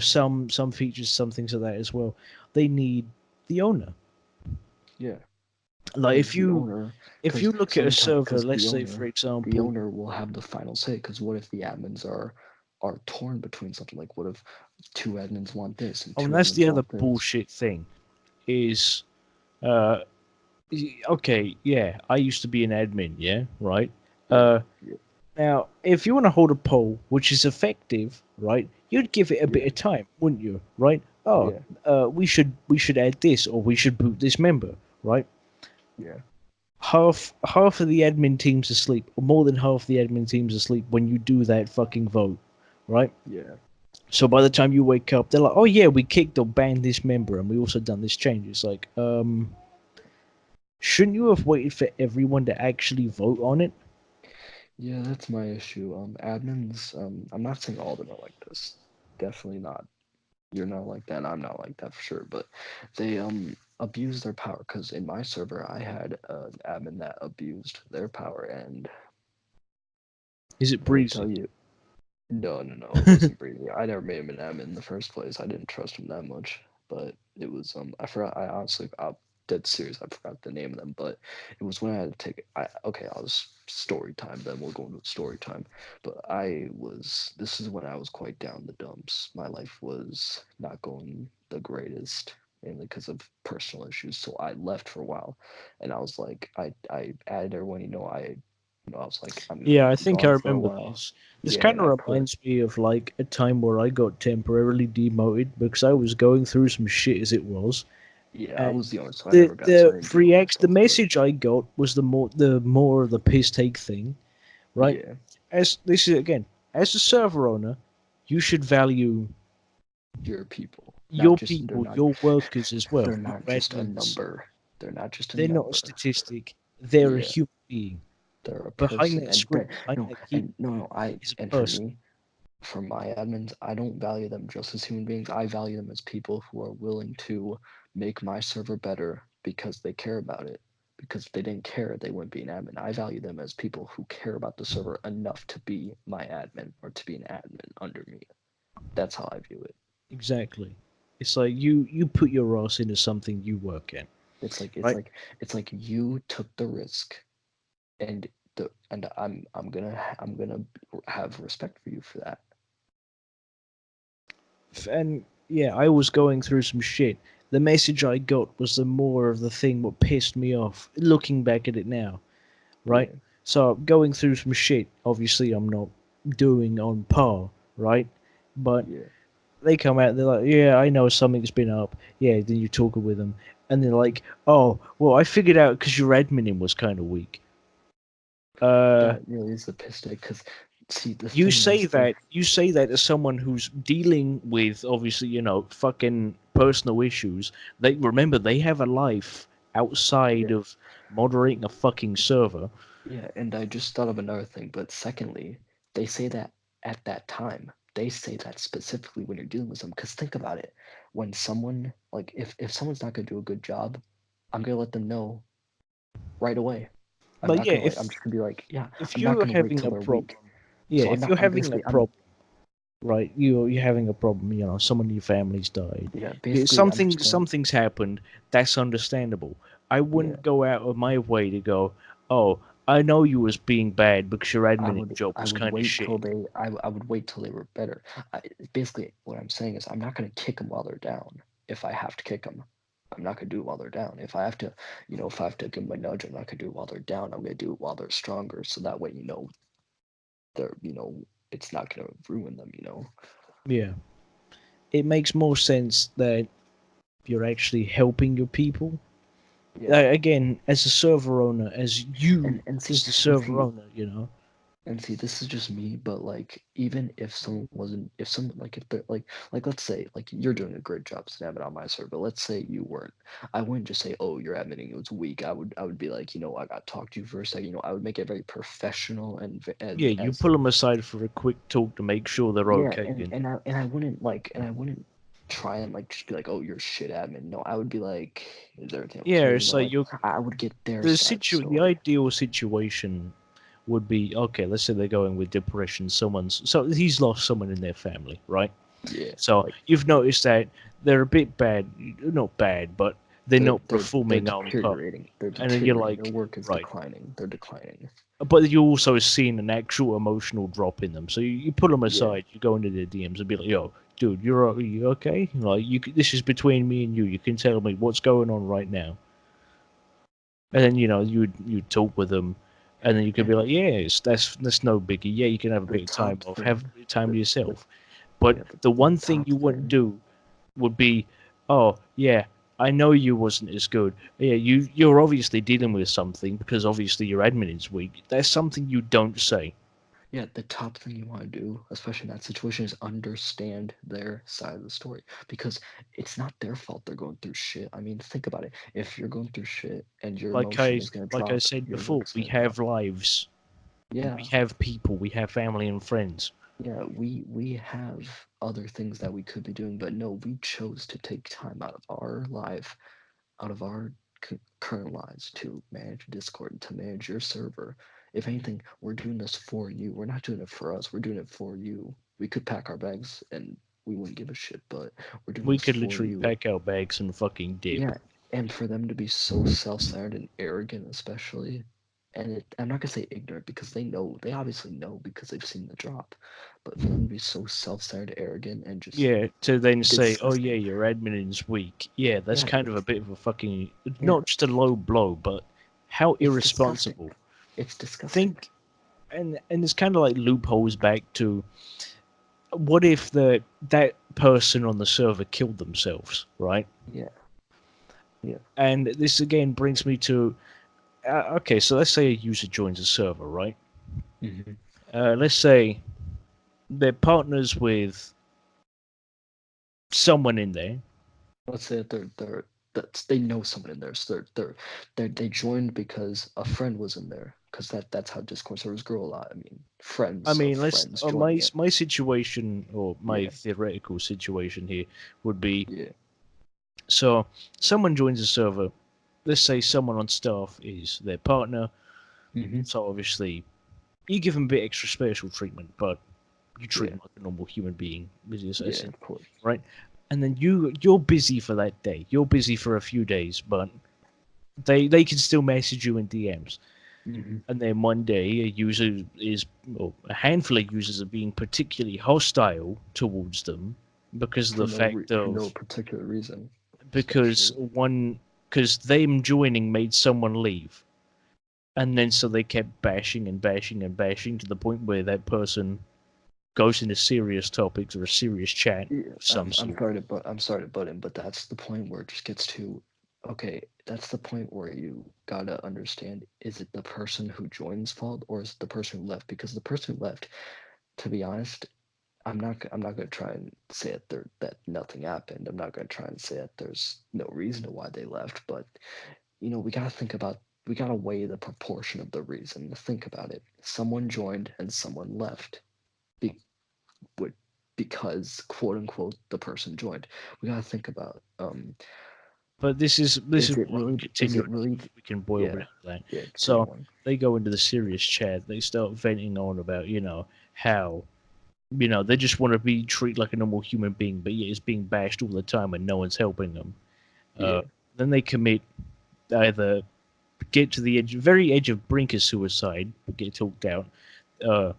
some features, some things like that as well. They need the owner. yeah, Like because the owner, if you because look at a sometimes server, because let's say for the example, owner will have the final say. Because what if the admins are torn between something? Like what if 2 admins want this and oh, two and that's admins the other want this? bullshit thing is, uh, okay, yeah, I used to be an admin, yeah, right. Yeah, Uh, yeah, Now, if you want to hold a poll which is effective, right, you'd give it a bit yeah, of time, wouldn't you? Right? Oh, yeah, we should add this, or we should boot this member, right? yeah, Half of the admin team's asleep, or more than half the admin team's asleep when you do that fucking vote, right? yeah. So by the time you wake up, they're like, "Oh yeah, we kicked or banned this member, and we also done this change." It's like, shouldn't you have waited for everyone to actually vote on it? Yeah, that's my issue. Admins, I'm not saying all of them are like this. Definitely not. You're not like that, and I'm not like that for sure. But they abuse their power because in my server I had an admin that abused their power, and Is it let me tell breezy? you, no, it wasn't Breezy. I never made him an admin in the first place. I didn't trust him that much. But it was I forgot. I honestly, I'm dead serious. I forgot the name of them. But it was when I had to take. Okay, I was story time. Then we'll go into story time. But I was. This is when I was quite down the dumps. My life was not going the greatest, mainly because of personal issues. So I left for a while, and I was like, I added everyone. I was like, I'm gonna Yeah, I be think I gone for a remember while. this. This Yeah, kind and of I quit. reminds me of like a time where I got temporarily demoted because I was going through some shit as it was. Yeah, I And was the owner, so I never got, so I didn't demote the myself. But message I got was the more of the piss take thing, right? yeah, As this is again, as a server owner, you should value your people, not your just people, your workers as well, they're your not just a admins. number. They're not just a They're not a number. statistic. They're a Yeah, human being. they're a Behind person. that screen, behind No, that keyboard, and no, is a and person. for my admins, I don't value them just as human beings. I value them as people who are willing to make my server better because they care about it. Because if they didn't care, they wouldn't be an admin. I value them as people who care about the server enough to be my admin or to be an admin under me. That's how I view it. Exactly. It's like you put your ass into something you work in, It's like right? you took the risk, and I'm gonna have respect for you for that. And yeah, I was going through some shit. The message I got was the more of the thing what pissed me off. Looking back at it now, right? Yeah, So going through some shit, obviously I'm not doing on par, right? But Yeah. they come out, they're like, yeah, I know something's been up. Yeah, then you're talking with them, and they're like, oh, well, I figured out because your admin was kind of weak. That really is the piss take, because see the You thing say is like that as someone who's dealing with obviously, fucking personal issues. They remember they have a life outside yeah, of moderating a fucking server. yeah, and I just thought of another thing, but secondly, they say that at that time. They say that specifically when you're dealing with them, because think about it. When someone like if someone's not gonna do a good job, I'm gonna let them know right away. I'm But not yeah, gonna I'm just gonna be like, yeah, if I'm not you're gonna wait having till a they're problem, weak. yeah, So I'm if not you're I'm having a basically I'm problem, right, you're having a problem. Someone in your family's died. yeah, Yeah, basically I'm just saying something's happened. That's understandable. I yeah. wouldn't go out of my way to go, oh, I know you was being bad because your admin job I was would kind of wait till shit. I would wait till they were better. Basically, what I'm saying is I'm not gonna kick them while they're down. If I have to kick them, I'm not gonna do it while they're down. If I have to, if I have to give them a nudge, I'm not gonna do it while they're down. I'm gonna do it while they're stronger. So that way, they're, it's not gonna ruin them. Yeah, it makes more sense that you're actually helping your people. Yeah. Again, as a server owner, as you And as the server owner. And see, this is just me, but like, even if someone wasn't, if someone like, if they're like, let's say, like, you're doing a great job snapping on my server, but let's say you weren't, I wouldn't just say, oh, your admitting it was weak. I would be like, I got to talk to you for a second. I would make it very professional Yeah, and you as pull them aside for a quick talk to make sure they're yeah, okay. and I wouldn't try and like just be like, oh, you're shit admin. No, I would be like, is everything Yeah, okay? it's like Like I would get their side of the the story. ideal situation would be okay. Let's say they're going with depression. He's lost someone in their family, right? Yeah, So like you've noticed that they're a bit bad, not bad, but they're not they're performing on par. deteriorating. They're And then you're deteriorating. Their like, work is right. declining. They're declining. But you also seen an actual emotional drop in them. So you pull them Yeah, aside, you go into their DMs and be like, yo, dude, are you okay? Like, this is between me and you. You can tell me what's going on right now. And then, you talk with them. And then you could be and like, yeah, that's no biggie. Yeah, you can have a the bit of time top off, have thing, a bit of time the, to the yourself. But yeah, the the one thing top you wouldn't thing. do would be, oh yeah, I know you wasn't as good. Yeah, you're obviously dealing with something because obviously your admin is weak. That's something you don't say. Yeah, the top thing you want to do, especially in that situation, is understand their side of the story because it's not their fault they're going through shit. I mean, think about it. If you're going through shit and your Like emotion I is gonna like I drop, said your before, work's we gonna drop. have lives, we Yeah, have people, we have family and friends. yeah, we have other things that we could be doing, but no, we chose to take time out of our life, out of our current lives to manage Discord, to manage your server. If anything, we're doing this for you. We're not doing it for us. We're doing it for you. We could pack our bags and we wouldn't give a shit, but we're doing We this could for literally you. pack our bags and fucking dip. Yeah, and for them to be so self-centered and arrogant, especially, and I'm not gonna say ignorant because they obviously know because they've seen the drop, but for them to be so self-centered, arrogant, and just Yeah, to then say, oh yeah, disgusting. your admin is weak. Yeah, that's Yeah, kind of a bit of a fucking, yeah, not just a low blow, but how it's disgusting. irresponsible. It's disgusting. Think, and it's kind of like loopholes back to what if that person on the server killed themselves, right? Yeah, yeah. And this again brings me to okay, so let's say a user joins a server, right? Hmm. Let's say they're partners with someone in there. Let's say that they know someone in there, so they joined because a friend was in there, because that's how Discord servers grow a lot. I mean, I friends of mean, let's friends on joining it. my situation or my Yeah, theoretical situation here would be yeah. so someone joins a server. Let's say someone on staff is their partner. Hmm. So obviously you give them a bit extra special treatment, but you treat Yeah, them like a normal human being, yeah, of course. right? And then you're busy for that day. You're busy for a few days, but they can still message you in DMs. Hmm. And then one day a user is, or a handful of users are being particularly hostile towards them because of the fact For no of particular reason, because especially. one because them joining made someone leave. And then so they kept bashing and bashing and bashing to the point where that person goes into serious topics or a serious chat Yeah, of some I'm sort. sorry to butt in, but that's the point where it just gets to okay, that's the point where you gotta understand, is it the person who joined's fault or is it the person who left? Because the person who left, to be honest, I'm not gonna try and say that nothing happened. I'm not gonna try and say that there's no reason to why they left, but we gotta we gotta weigh the proportion of the reason. Think about it. Someone joined and someone left. Be, would because quote unquote the person joined. We gotta think about But this is is it what I'm really continuing on. We can boil yeah, it down. yeah, So continue on. they go into the serious chat. They start venting on about how they just want to be treated like a normal human being, but yet it's being bashed all the time and no one's helping them. Uh, Yeah. then they commit either get to the edge, very edge of brink of suicide, but get talked out. Uh,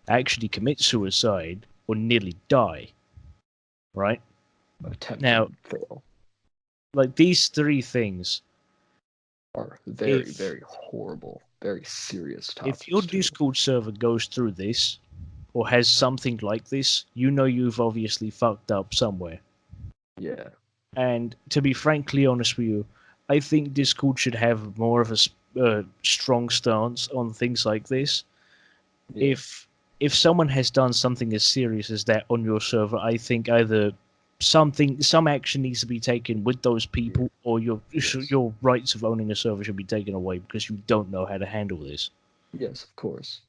actually commit suicide or nearly die. Right Attempt now, and fail like these three things, are very, if very horrible, very serious if your topics too. Discord server goes through this or has something like this, you've obviously fucked up somewhere. Yeah. And to be frankly honest with you, I think Discord should have more of a strong stance on things like this. Yeah. If someone has done something as serious as that on your server, I think either some action needs to be taken with those people, or Yes. your rights of owning a server should be taken away because you don't know how to handle this. Yes, of course.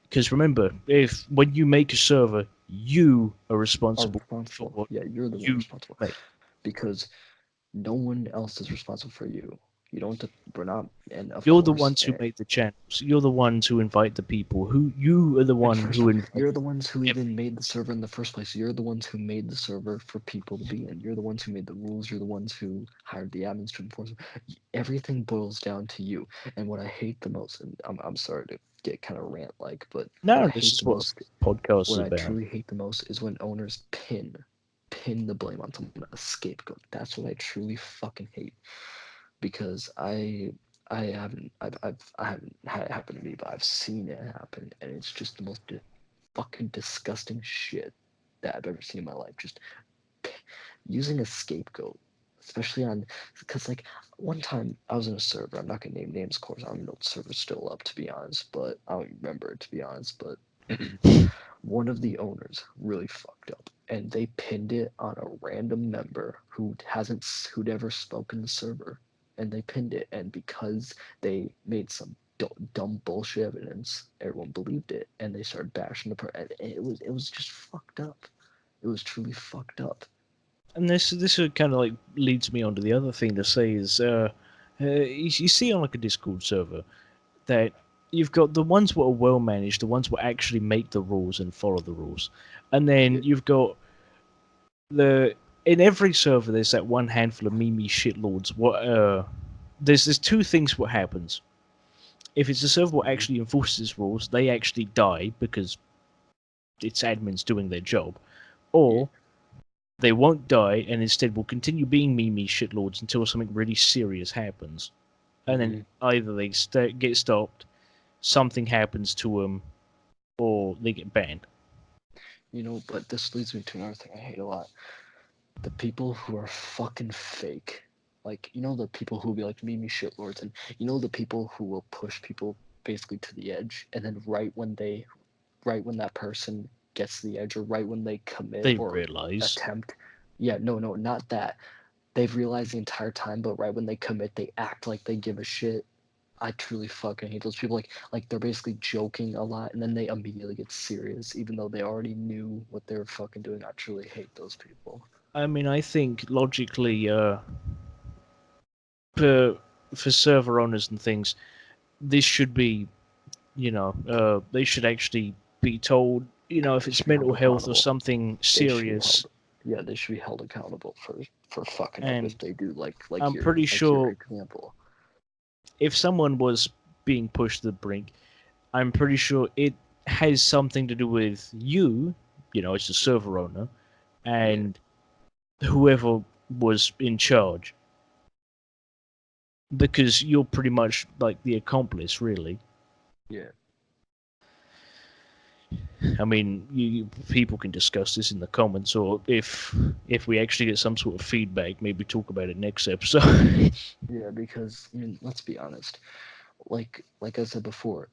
Because remember, if when you make a server, you are Are responsible for responsible. what Yeah, you're the one you responsible. make. Because no one else is responsible for you. You don't. We're not. And of You're the course, ones who make the channels. You're the ones who invite the people. Who you are the and one first who off, invite you're the ones who even every. made the server in the first place. You're the ones who made the server for people to be in. You're the ones who made the rules. You're the ones who hired the admins to enforce them. Everything boils down to you. And what I hate the most, and I'm sorry to get kind of rant like, but what No, I this hate is the what most, podcast is what I about. truly hate the most is when owners pin the blame on someone, a scapegoat. That's what I truly fucking hate. Because I haven't I haven't had it happen to me, but I've seen it happen, and it's just the most fucking disgusting shit that I've ever seen in my life. Just using a scapegoat, especially on because like one time I was in a server. I'm not gonna name names, of course. I don't even know if the server's still up to be honest, but I don't remember it to be honest. But one of the owners really fucked up, and they pinned it on a random member who'd ever spoken the server, and they pinned it, and because they made some dumb bullshit evidence, everyone believed it, and they started bashing the person. It was just fucked up. It was truly fucked up. And this kind of like leads me on to the other thing to say is you see on like a Discord server that you've got the ones that are well managed, the ones that actually make the rules and follow the rules, and then you've got the in every server there's that one handful of meme shitlords. There's two things what happens. If it's a server that actually enforces rules, they actually die because it's admins doing their job, or they won't die and instead will continue being meme shitlords until something really serious happens, and then either they get stopped, something happens to them, or they get banned. But this leads me to another thing I hate a lot. The people who are fucking fake. Like, the people who will be like meme shitlords, and the people who will push people basically to the edge, and then right when that person gets to the edge, or right when they commit They or realize. attempt, yeah, no, not that. They've realized the entire time, but right when they commit, they act like they give a shit. I truly fucking hate those people. Like they're basically joking a lot, and then they immediately get serious, even though they already knew what they were fucking doing. I truly hate those people. I mean, I think logically, for server owners and things, this should be, they should actually be told, if They it's should be held mental health or accountable. something They should be serious. held. Yeah, they should be held accountable for fucking up if And they do I'm pretty like your sure example. if someone was being pushed to the brink, I'm pretty sure it has something to do with you, as the server owner, and whoever was in charge. because you're pretty much like the accomplice, really. Yeah. I mean, people can discuss this in the comments, or if we actually get some sort of feedback, maybe talk about it next episode. Yeah, because I mean, let's be honest. Like I said before,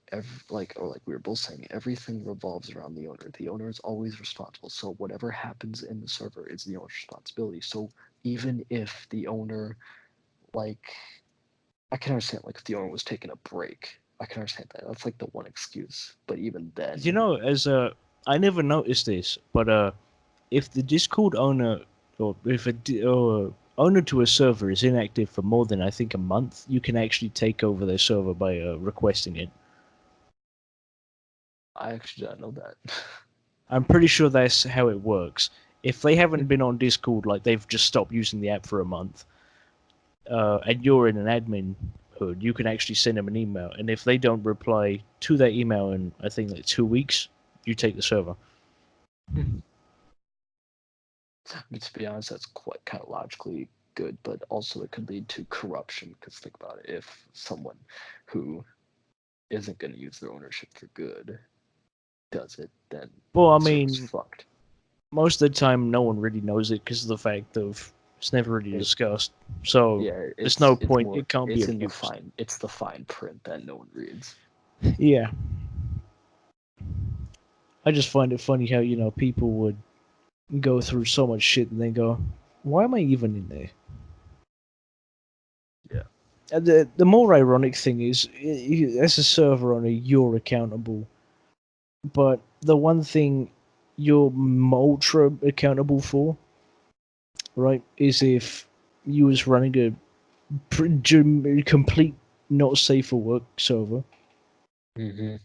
like we were both saying, everything revolves around the owner. The owner is always responsible. So whatever happens in the server is the owner's responsibility. So even if the owner, like, I can understand, like, if the owner was taking a break, I can understand that. That's like the one excuse. But even You then, know, as I never noticed this, but if the Discord owner or if owner to a server is inactive for more than I think a month, you can actually take over their server by requesting it. I actually didn't know that. I'm pretty sure that's how it works. If they haven't been on Discord, like they've just stopped using the app for a month, and you're in an admin hood, you can actually send them an email, and if they don't reply to that email in I think like 2 weeks, you take the server. I mean, to be honest, that's quite kind of logically good, but also it could lead to corruption. Because think about it, if someone who isn't going to use their ownership for good does it, then Well, I the server's mean, fucked. most of the time, no one really knows it because of the fact of it's never really It, discussed. So yeah, there's no it's point. more It can't be it's in the abused. fine it's the fine print that no one reads. Yeah, I just find it funny how people would go through so much shit and then go, "Why am I even in there?" Yeah. And the more ironic thing is, as a server owner, you're accountable. But the one thing you're ultra accountable for, right, is if you was running a complete not safe for work server. Mm-hmm.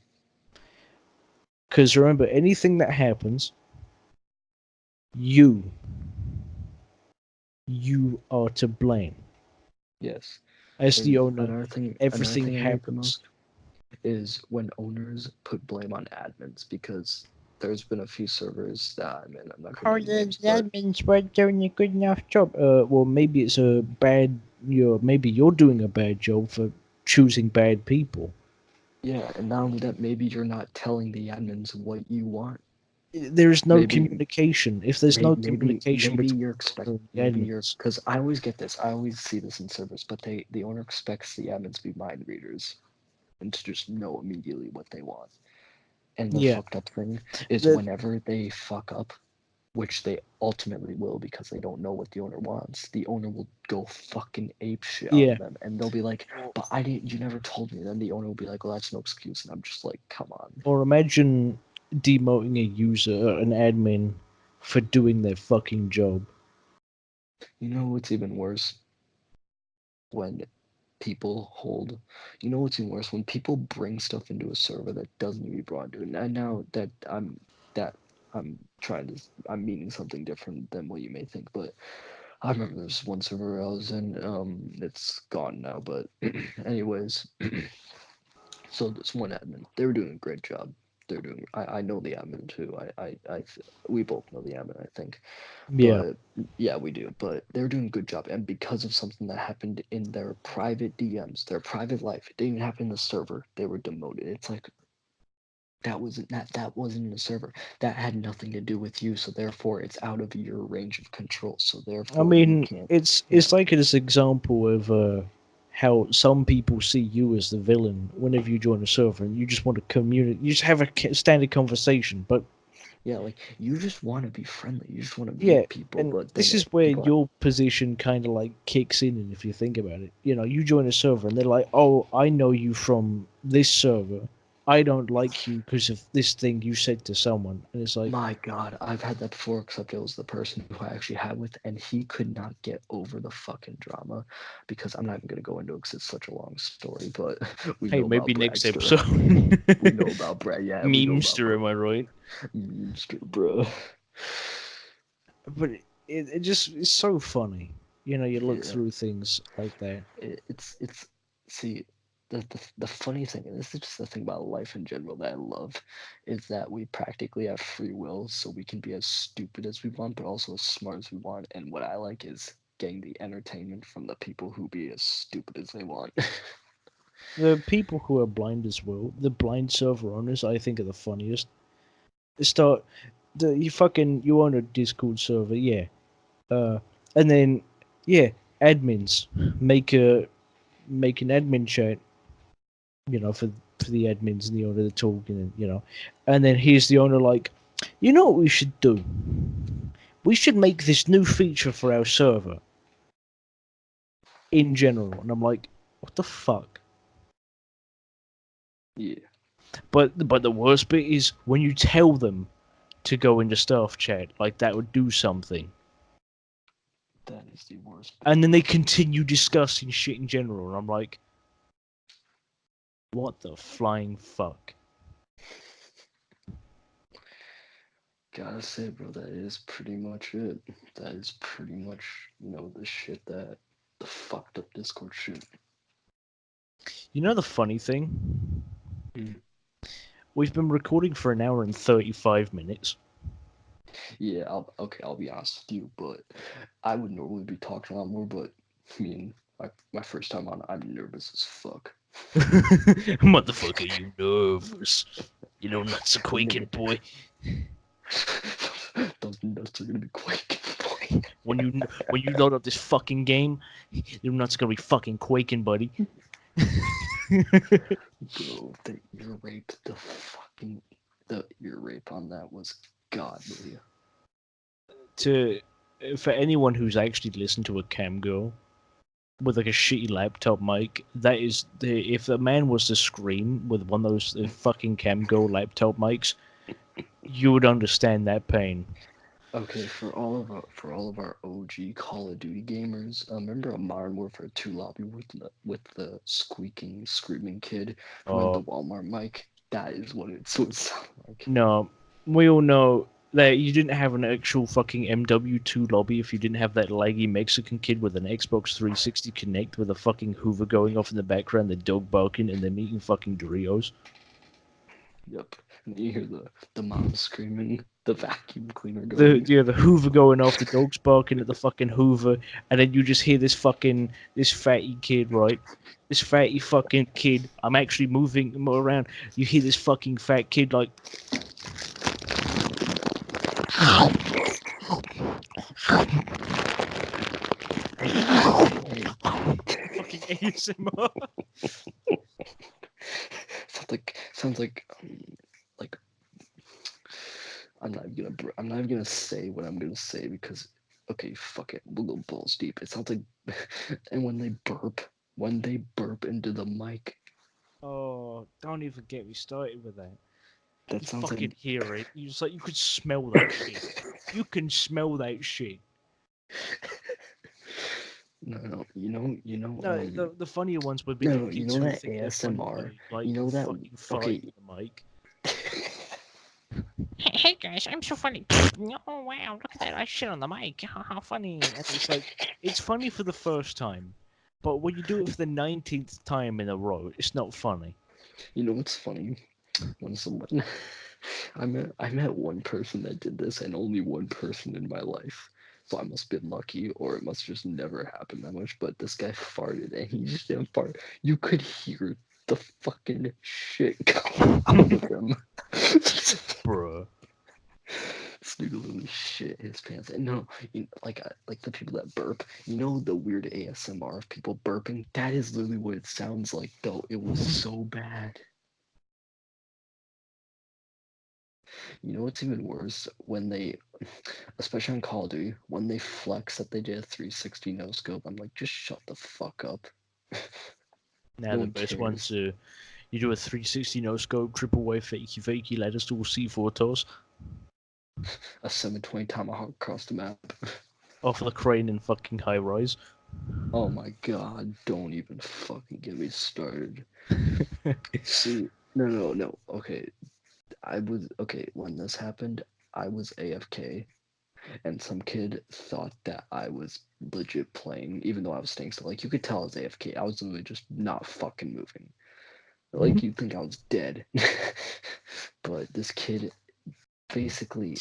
Because remember, anything that happens, you you are to blame. Yes. As the And owner, another everything thing I hate the happens. most is when owners put blame on admins, because there's been a few servers that I'm in. I'm not Oh, gonna name names, the but admins weren't doing a good enough job. Well, maybe it's a bad. Maybe you're doing a bad job for choosing bad people. yeah, and not only that, maybe you're not telling the admins what you want. There is no Maybe communication. If there's no communication maybe between you're the owner and the maybe you're, admins, because I always get this. I always see this in servers, but the owner expects the admins to be mind readers and to just know immediately what they want. And the yeah, fucked up thing is, the whenever they fuck up, which they ultimately will because they don't know what the owner wants, the owner will go fucking ape shit on yeah. them, and they'll be like, "But I didn't. You never told me." Then the owner will be like, "Well, that's no excuse," and I'm just like, "Come on." Or imagine demoting a user, an admin, for doing their fucking job. You know what's even worse? When people hold, you know what's even worse? When people bring stuff into a server that doesn't need to be brought into it. And now that I'm trying to, I'm meaning something different than what you may think, but I remember there's one server I was in. It's gone now, but anyways, so this one admin, they were doing a great job. They're doing. I know the admin too. We both know the admin, I think. Yeah. But yeah, we do. But they're doing a good job, and because of something that happened in their private DMs, their private life, it didn't even happen in the server. They were demoted. It's like that wasn't in the server. That had nothing to do with you. So therefore, it's out of your range of control. So I therefore, you mean, can't. it's Yeah. it's like this example of how some people see you as the villain whenever you join a server, and you just want to communicate. You just have a standard conversation, but Yeah, like you just want to be friendly. You just want to yeah, meet people, and but this then is where people are, your position kind of like kicks in. And if you think about it, you join a server, and they're like, "Oh, I know you from this server. I don't like you because of this thing you said to someone," and it's like, my God, I've had that before, except it was the person who I actually had with, and he could not get over the fucking drama, because I'm not even gonna go into it because it's such a long story, but we "Hey, know about maybe next Bragster. episode." We know about Brad. Yeah, we know about Memester, am I right? Bragster, bro. But it just it's so funny. You look Yeah, through things like that. it's see, the funny thing, and this is just the thing about life in general that I love, is that we practically have free will, so we can be as stupid as we want, but also as smart as we want. And what I like is getting the entertainment from the people who be as stupid as they want. The people who are blind as well, the blind server owners, I think are the funniest. Start you own a Discord server, yeah. And then admins make an admin chat, for the admins and the owner to talk, and then here's the owner like, you know what we should do? We should make this new feature for our server. In general, and I'm like, what the fuck? Yeah. But the worst bit is when you tell them to go into staff chat, like that would do something. That is the worst. And then they continue discussing shit in general, and I'm like, what the flying fuck? Gotta say, bro, that is pretty much it. That is pretty much, the shit that the fucked up Discord shit. You know the funny thing? Mm. We've been recording for an hour and 35 minutes. Yeah, I'll be honest with you, but I would normally be talking a lot more, but I mean, my first time on, I'm nervous as fuck. Motherfucker, you nervous. You know, nuts are quaking, boy. Those nuts are gonna be quaking, boy. When you load up this fucking game, your nuts are gonna be fucking quaking, buddy. Bro, the ear rape, the ear rape on that was godly. For anyone who's actually listened to a cam girl with like a shitty laptop mic, that is if the man was to scream with one of those fucking cam girl laptop mics, you would understand that pain. Okay, for all of our OG Call of Duty gamers, remember a Modern Warfare 2 lobby with the squeaking, screaming kid who had the Walmart mic? That is what it would sound like. No, we all know that you didn't have an actual fucking MW2 lobby if you didn't have that laggy Mexican kid with an Xbox 360 Connect with a fucking Hoover going off in the background, the dog barking, and them eating fucking Doritos. Yep. And you hear the mom screaming, the vacuum cleaner going. The Hoover going off, the dogs barking at the fucking Hoover, and then you just hear this fatty kid, right? This fatty fucking kid. I'm actually moving him around. You hear this fucking fat kid like. Fucking ASMR. sounds like I'm not even gonna say what I'm gonna say because okay, fuck it, we'll go balls deep. It sounds like and when they burp into the mic. Oh, don't even get me started with that. That You sounds fucking like hear it. You just like you could smell that shit. You can smell that shit. no, No, the funnier ones would be no, the you kids know who that think they're funny ASMR, by, like you know that fucking okay. farting in the mic. Hey guys, I'm so funny. Oh wow, look at that! I shit on the mic. How funny. And it's like it's funny for the first time, but when you do it for the 19th time in a row, it's not funny. You know what's funny? When someone I met one person that did this and only one person in my life. So I must have been lucky or it must just never happen that much. But this guy farted and he just didn't fart. You could hear the fucking shit come out of him. Bruh. This dude literally shit his pants. And no, like the people that burp, the weird ASMR of people burping? That is literally what it sounds like though. It was so bad. You know what's even worse? When they, especially on Call of Duty, when they flex that they did a 360 no scope, I'm like, just shut the fuck up. Now No the one best cares. ones, you do a 360 no scope, triple wave fakey, let us do a C4 toss A 720 tomahawk across the map. off the crane in fucking high rise. Oh my god, don't even fucking get me started. See, no. Okay, when this happened, I was AFK, and some kid thought that I was legit playing, even though I was staying still. Like, you could tell I was AFK. I was literally just not fucking moving. Like, you'd think I was dead. But this kid basically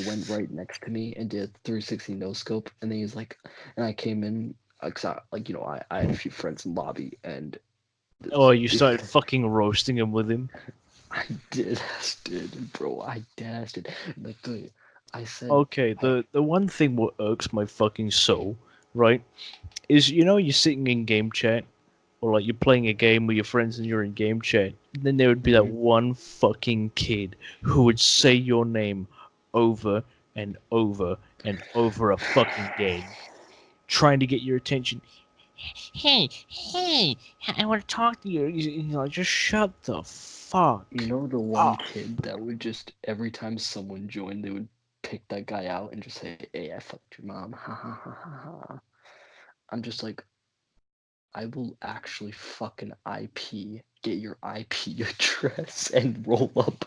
went right next to me and did a 360 no scope, and then he's like, and I came in, like, you know, I had a few friends in lobby, and Oh, you started fucking roasting him with him. I did, bro. I did. Like, I said. Okay, the one thing what irks my fucking soul, right, is you're sitting in game chat, or like you're playing a game with your friends and you're in game chat, and then there would be that one fucking kid who would say your name over and over and over a fucking game, trying to get your attention. Hey, I want to talk to you. Like, just shut the fuck. You know the one kid that would just every time someone joined, they would pick that guy out and just say, "Hey, I fucked your mom." Ha ha ha ha ha. I'm just like, I will actually fucking IP, get your IP address and roll up.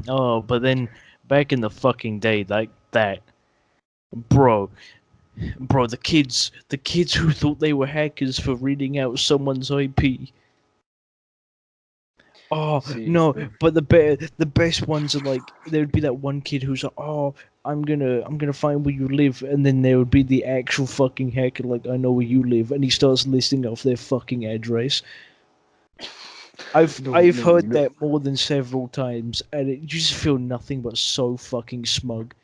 Oh, but then back in the fucking day, like that, bro, the kids who thought they were hackers for reading out someone's IP. Oh See, no, but the best ones are like there would be that one kid who's like, oh, I'm gonna find where you live, and then there would be the actual fucking hacker like, I know where you live, and he starts listing off their fucking address. I've heard that more than several times, and you just feel nothing but so fucking smug.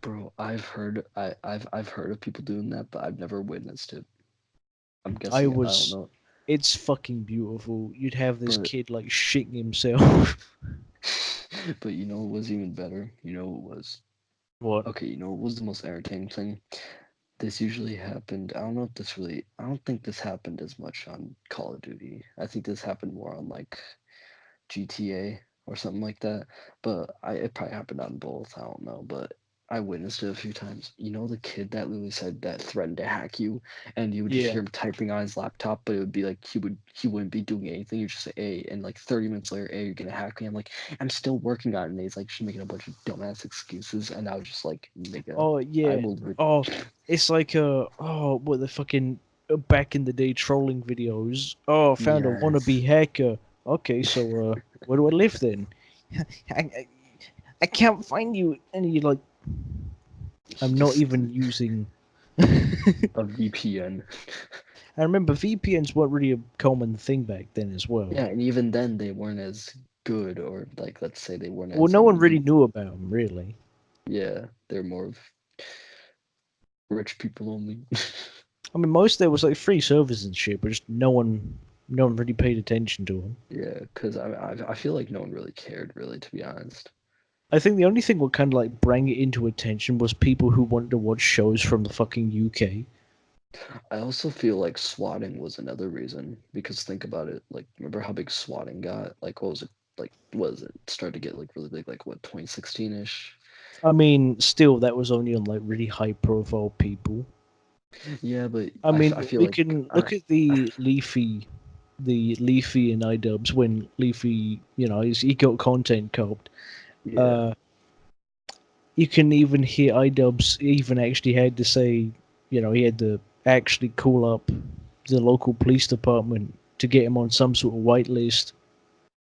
Bro, I've heard of people doing that, but I've never witnessed it. I'm guessing I don't know. It's fucking beautiful. You'd have this kid like shitting himself. But you know what was even better? You know what was? What? Okay, you know what was the most entertaining thing? This usually happened. I don't think this happened as much on Call of Duty. I think this happened more on like GTA or something like that. But it probably happened on both. I don't know, but I witnessed it a few times. You know the kid that literally said that threatened to hack you, and you would just hear him typing on his laptop, but it would be like he wouldn't be doing anything. You just say, "Hey," and like 30 minutes later, "Hey, you're gonna hack me." I'm like, "I'm still working on it." And he's like, just making a bunch of dumbass excuses, and I was just like, "Nigga, Oh yeah. Oh, it's like what the fucking back in the day trolling videos. Oh, I found a wannabe hacker. Okay, so where do I live then? I can't find you, and you're like, I'm not even using a VPN. I remember VPNs weren't really a common thing back then as well. Yeah, and even then they weren't as good, or like let's say they weren't. Well, as no one really knew about them, really. Yeah, they're more of rich people only. I mean, most there was like free servers and shit, but just no one really paid attention to them. Yeah, because I feel like no one really cared, really, to be honest. I think the only thing what kind of like bring it into attention was people who wanted to watch shows from the fucking UK. I also feel like swatting was another reason, because think about it, like remember how big swatting got? Like what was it? Like was it started to get like really big? Like what 2016-ish? I mean, still that was only on like really high profile people. Yeah, but I mean, I feel we like can look at the Leafy and iDubbbz when Leafy, he got content copped. yeah. You can even hear iDubbbz even actually had to say, he had to actually call up the local police department to get him on some sort of whitelist.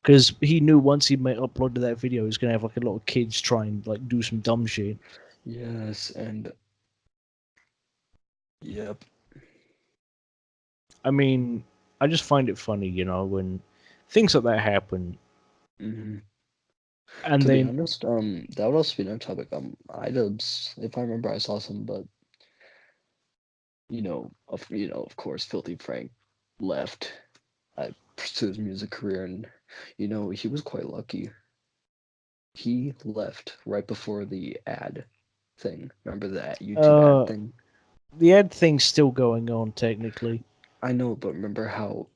Because he knew once he uploaded that video, he was going to have like a lot of kids try and like do some dumb shit. Yes, and yep. I mean, I just find it funny, when things like that happen. Mm-hmm. And to then, be honest, that would also be another topic. iDubbbz, if I remember, I saw some, but of course, Filthy Frank left. I pursued his music career, and he was quite lucky. He left right before the ad thing. Remember that YouTube ad thing? the ad thing's still going on technically. I know, but remember how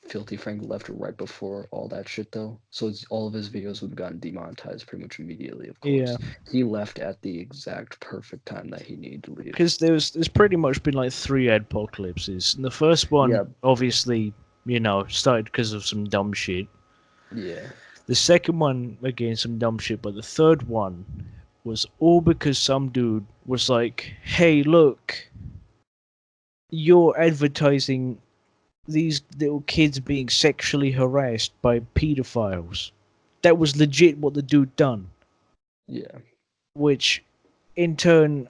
Filthy Frank left right before all that shit, though? So all of his videos would have gotten demonetized pretty much immediately, of course. Yeah. He left at the exact perfect time that he needed to leave. Because there's pretty much been like 3 adpocalypses. And the first one, obviously, started because of some dumb shit. Yeah. The second one, again, some dumb shit. But the third one was all because some dude was like, hey, look, you're advertising these little kids being sexually harassed by pedophiles. that was legit what the dude done. Yeah. Which, in turn,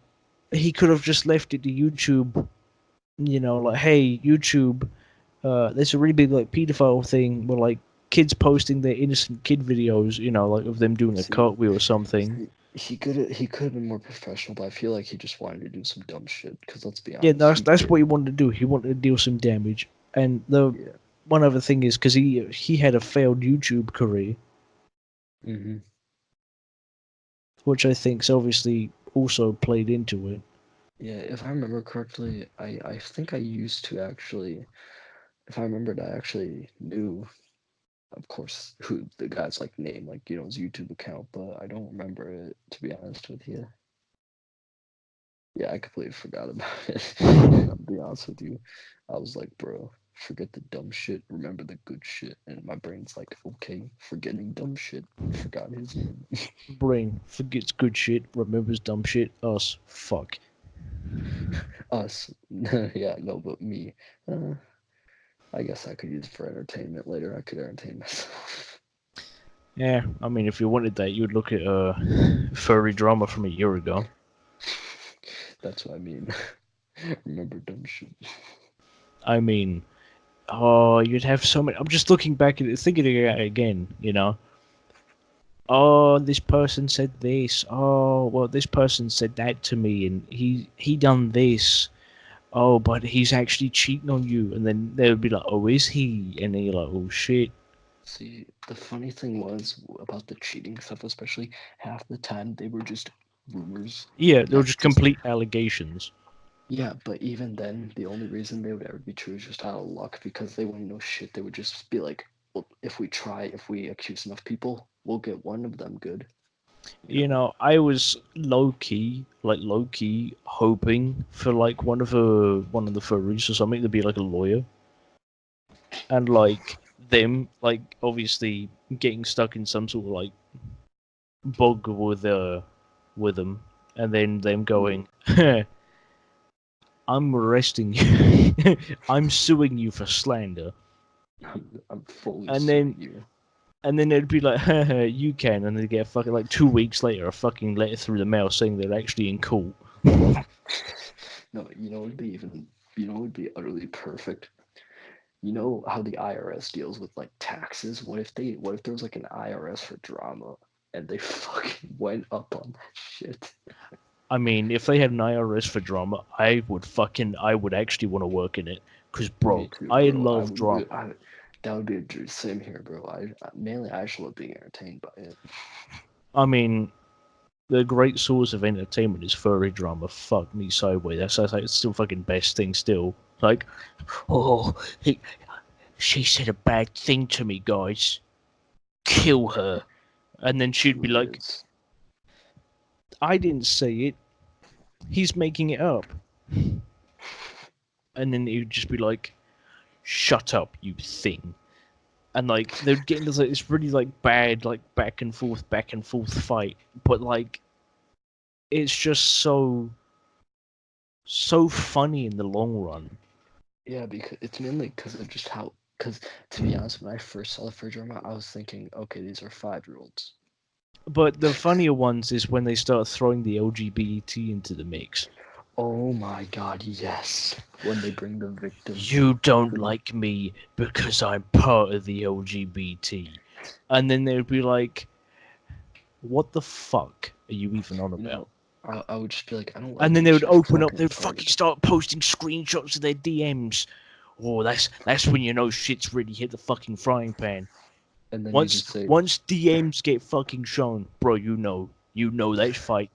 he could have just left it to YouTube. You know, like, hey, YouTube, there's a really big like pedophile thing where like kids posting their innocent kid videos. You know, like of them doing a See, cartwheel or something. he could have been more professional, but I feel like he just wanted to do some dumb shit. Because let's be Yeah, honest, that's what he wanted to do. He wanted to deal some damage. And the Yeah. one other thing is because he had a failed YouTube career, Mm-hmm. which I think's obviously also played into it. Yeah, if I remember correctly, I think I used to actually, if I remembered, I actually knew, of course, who the guy's like name, like his YouTube account, but I don't remember it, to be honest with you. Yeah, I completely forgot about it. I'll be honest with you. I was like, bro, forget the dumb shit, remember the good shit. And my brain's like, okay, forgetting dumb shit, forgot his name. Brain forgets good shit, remembers dumb shit. Us, fuck. Us. Yeah, no, but me. I guess I could use it for entertainment later. I could entertain myself. Yeah, I mean, if you wanted that, you'd look at furry drama from a year ago. That's what I mean. Remember dumb shit. I mean, oh, you'd have so many. I'm just looking back at it, thinking about it again. You know, oh, this person said this. Oh, well, this person said that to me, and he done this. Oh, but he's actually cheating on you, and then they would be like, oh, is he? And then you're like, oh shit. See, the funny thing was about the cheating stuff, especially half the time they were just rumors. Yeah, they were Like just complete allegations. yeah, but even then, the only reason they would ever be true is just out of luck because they wouldn't know shit. They would just be like, well, if we accuse enough people, we'll get one of them good. You know, I was low key hoping for like one of the furries or something to be like a lawyer, and like them, like obviously getting stuck in some sort of like bug with them, and then them going, "I'm arresting you, I'm suing you for slander," I'm fully and suing then you. and then they'd be like, "You can," and they get fucking like 2 weeks later a fucking letter through the mail saying they're actually in court. No, would be utterly perfect. You know how the IRS deals with like taxes? What if there was like an IRS for drama and they fucking went up on that shit? I mean, if they had an IRS for drama, I would actually want to work in it. Cause, bro, Me too, I bro. love drama. That would be a dream. Same here, bro. Mainly I just love being entertained by it. I mean, the great source of entertainment is furry drama. Fuck me sideways. That's like, it's still fucking best thing still. Like, oh, she said a bad thing to me, guys. Kill her. And then she'd be like, Is. I didn't say it. He's making it up. And then he'd just be like, shut up, you thing. And like they'd get into like this really like bad like back and forth fight, but like it's just so funny in the long run. Yeah, because it's mainly because of just how. Because to be honest, when I first saw the fur drama, I was thinking, okay, these are 5-year-olds. But the funnier ones is when they start throwing the LGBT into the mix. Oh my god, yes. When they bring the victim. You don't like me because I'm part of the LGBT. And then they'd be like, what the fuck are you even on about? I would just be like, I don't like And then you, they would you're open up, fucking they'd retarded. fucking start posting screenshots of their DMs. Oh, that's when you know shit's really hit the fucking frying pan. And then you Once just say, once DMs get fucking shown, bro, you know that fight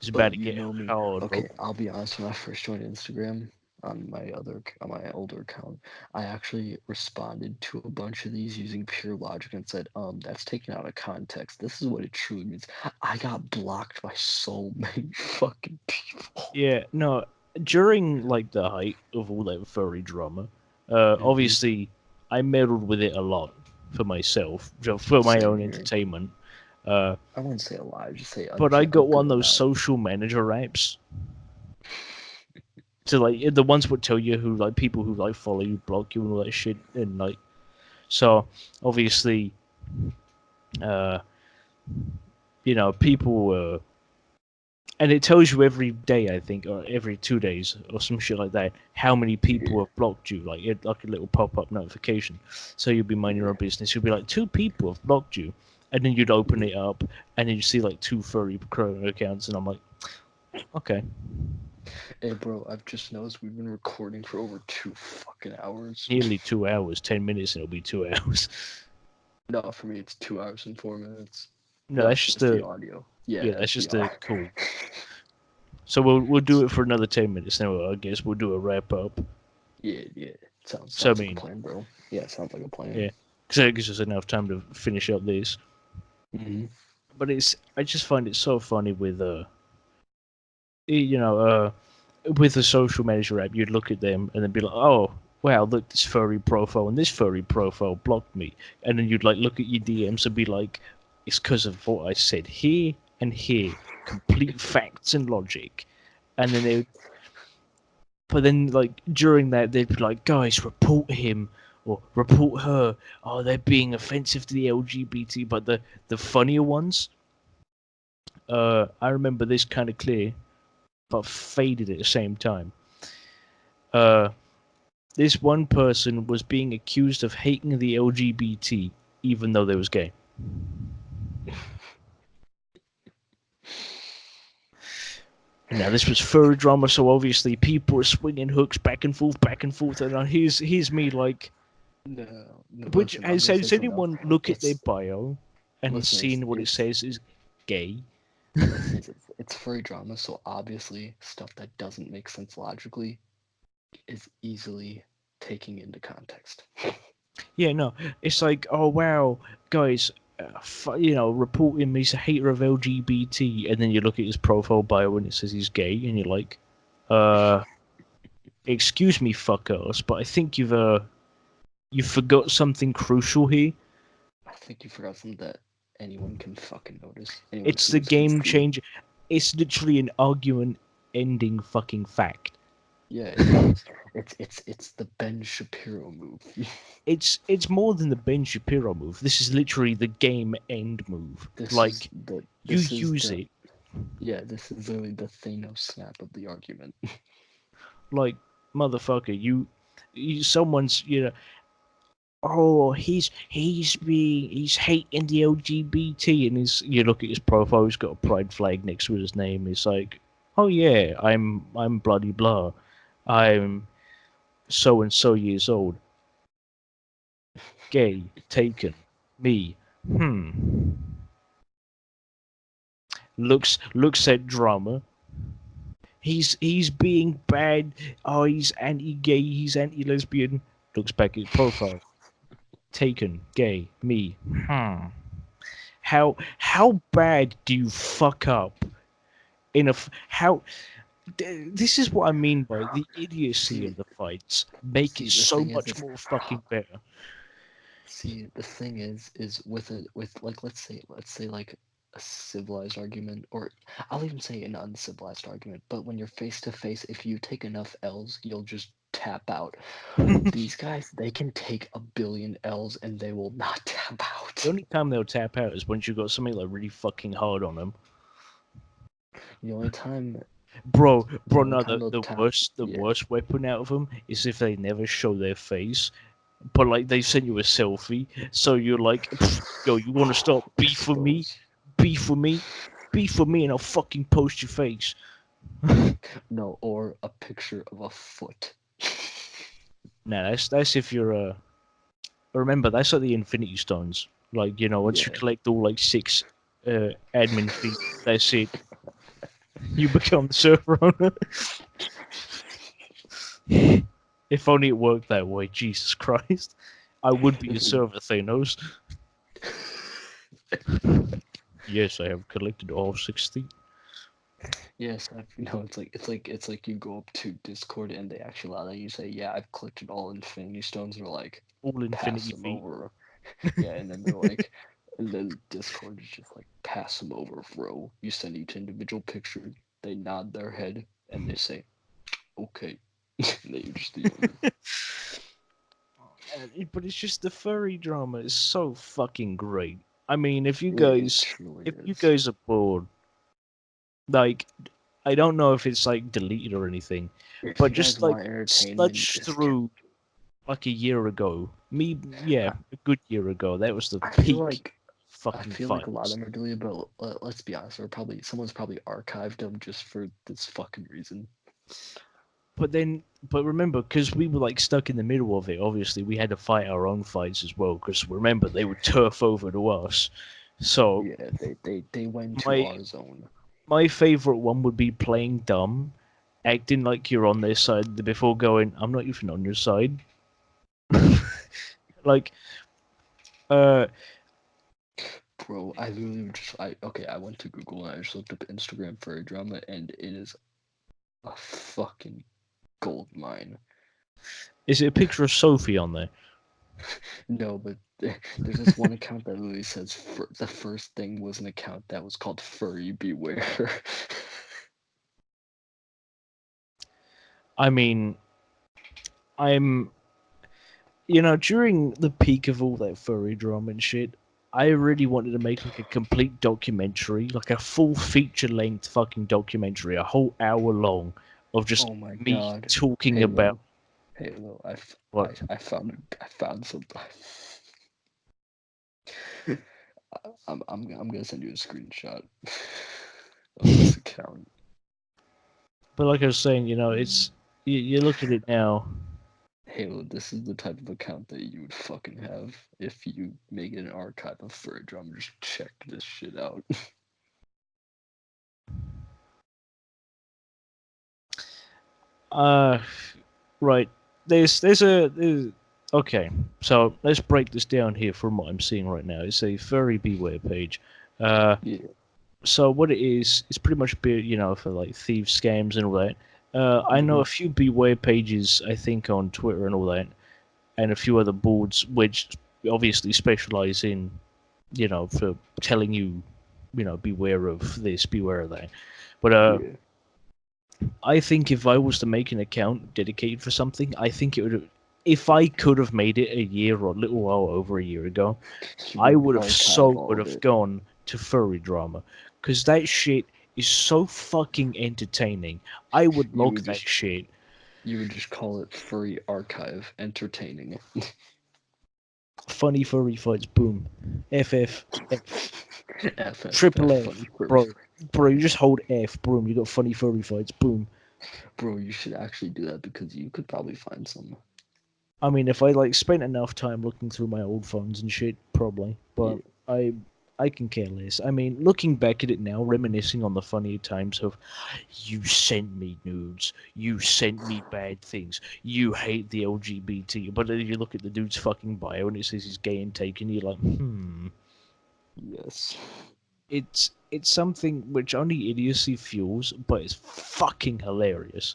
is about but to you get know me. hard, bro. Okay, I'll be honest, when I first joined Instagram on my older account, I actually responded to a bunch of these using pure logic and said, that's taken out of context. This is what it truly means. I got blocked by so many fucking people. Yeah, no. During like the height of all that furry drama, obviously I meddled with it a lot for myself, for my Same own here. entertainment. I wouldn't say a lie, just say But I got one of good those amount. social manager apps. To like the ones would tell you who like people who like follow you, block you, and all that shit, and like so obviously uh, people, and it tells you every day, I think, or every 2 days, or some shit like that, how many people have blocked you, like a little pop-up notification. So you'll be minding your own business, you'll be like, 2 people have blocked you, and then you'd open it up, and then you see like 2 furry Chrome accounts, and I'm like, okay. Hey, bro, I've just noticed we've been recording for over 2 fucking hours. Nearly 2 hours, 10 minutes, and it'll be 2 hours. No, for me, it's 2 hours and 4 minutes. No, that's it's just the the audio. Yeah, yeah, that's it's just the the cool. So we'll do it for another 10 minutes. Then I guess we'll do a wrap up. Yeah. Sounds So I like a mean, plan, bro. Yeah, sounds like a plan. yeah, because it gives us enough time to finish up this. Mm-hmm. But I just find it so funny with you know uh with the social manager app. You'd look at them and then be like, oh wow, look, this furry profile and this furry profile blocked me, and then you'd like look at your DMs and be like, it's because of what I said here and here, complete facts and logic, and then they. But then, like, during that, they'd be like, guys, report him or report her. Oh, they're being offensive to the LGBT. But the funnier ones, I remember this kind of clear, but faded at the same time. Uh, this one person was being accused of hating the LGBT, even though they was gay. Now this was furry drama, so obviously people are swinging hooks back and forth, and here's me like, No, which listen, I'm gonna say has something else. anyone look at their It's bio and listen, seen what it says is gay? it's furry drama, so obviously stuff that doesn't make sense logically is easily taken into context. Yeah, no, it's like, oh wow, guys, report him. He's a hater of LGBT, and then you look at his profile bio and it says he's gay, and you're like, uh, excuse me, fuckers, but I think you forgot something crucial here. I think you forgot something that anyone can fucking notice. Anyone It's the who's game truly, changer. It's literally an argument-ending fucking fact. yeah, it is. It's the Ben Shapiro move. It's more than the Ben Shapiro move. This is literally the game end move. Like you this is use the it, this is literally the Thanos snap of the argument. like motherfucker. Someone's oh he's hating the LGBT, and you look at his profile. He's got a pride flag next to his name. It's like, oh yeah, I'm bloody blah. I'm so and so years old. Gay, taken, me. Looks at drama. He's being bad. Oh, he's anti-gay. He's anti-lesbian. Looks back at his profile. Taken, gay, me. How bad do you fuck up how? This is what I mean by the idiocy of the fights. Make it The so thing is, much more fucking better. see, the thing is with like let's say like a civilized argument, or I'll even say an uncivilized argument. But when you're face to face, if you take enough L's, you'll just tap out. These guys, they can take a billion L's and they will not tap out. The only time they'll tap out is once you've got something like really fucking hard on them. The only time, Bro, the only no, time they'll the tap, worst yeah. weapon out of them is if they never show their face, but like they send you a selfie, so you're like, yo, you want to start beef with me? Expose. Beef with me? Beef with me, and I'll fucking post your face. No, or a picture of a foot. Nah, that's if you're remember, that's like the Infinity Stones. Like once you Yeah. collect all like 6 admin feet, that's it. You become the server owner. If only it worked that way. Jesus Christ, I would be a server, Thanos. Yes, I have collected all 60. Yes, it's like you go up to Discord and they actually allow that. You say, "Yeah, I've collected all Infinity Stones." They're like, All "Pass Infinity them feet. over." Yeah, and then they're like, and then Discord is just like, "Pass them over, bro." You send each individual picture. They nod their head and they say, "Okay." And then you're just the owner. But it's just the furry drama is so fucking great. I mean, if you It guys, truly if you is. guys are bored, like, I don't know if it's like deleted or anything, If but you guys just like want entertainment, sludge just through like a year ago. Yeah, I, a good year ago. That was the I feel peak like fucking a lot of files. them are deleted, but let's be honest, someone's probably archived them just for this fucking reason. But remember, because we were like stuck in the middle of it. Obviously, we had to fight our own fights as well. Because remember, they would turf over to us. So Yeah, they went to my our zone. my favorite one would be playing dumb, acting like you're on their side before going, "I'm not even on your side." Like, uh, Bro, I literally just I went to Google and I just looked up Instagram furry drama and it is a fucking gold mine. is it a picture of Sophie on there? No, but there's this one account that literally says the first thing was an account that was called Furry Beware. I mean, I'm during the peak of all that furry drama and shit, I really wanted to make like a complete documentary, like a full feature length fucking documentary, a whole hour long of just Oh my me god. talking about Halo. Halo. what I found something. I'm gonna send you a screenshot of this account. but like I was saying, it's you look at it now. Halo, this is the type of account that you would fucking have if you make an archive of furry drama. Just check this shit out. Uh right. There's okay, so let's break this down here from what I'm seeing right now. It's a furry beware page. Uh Yeah. so what it is, it's pretty much for like thieves scams and all that. I know a few beware pages, I think, on Twitter and all that, and a few other boards which obviously specialize in, for telling you, beware of this, beware of that. But Yeah. I think if I was to make an account dedicated for something, I think it would. If I could have made it a year or a little while over a year ago, You I would would have archive all would of have it. gone to furry drama, because that shit is so fucking entertaining. I would You log would that just shit. you would just call it furry archive entertaining. Funny furry fights, boom. FF, FF, triple funny F, furry. bro. You just hold F, boom. You got funny furry fights, boom. Bro, you should actually do that because you could probably find some. I mean, if I like spent enough time looking through my old phones and shit, probably. But Yeah. I I can care less. I mean, looking back at it now, reminiscing on the funny times of, you sent me nudes, you sent me bad things, you hate the LGBT. But then you look at the dude's fucking bio and it says he's gay and taken. You're like, Yes. It's something which only idiocy fuels, but it's fucking hilarious.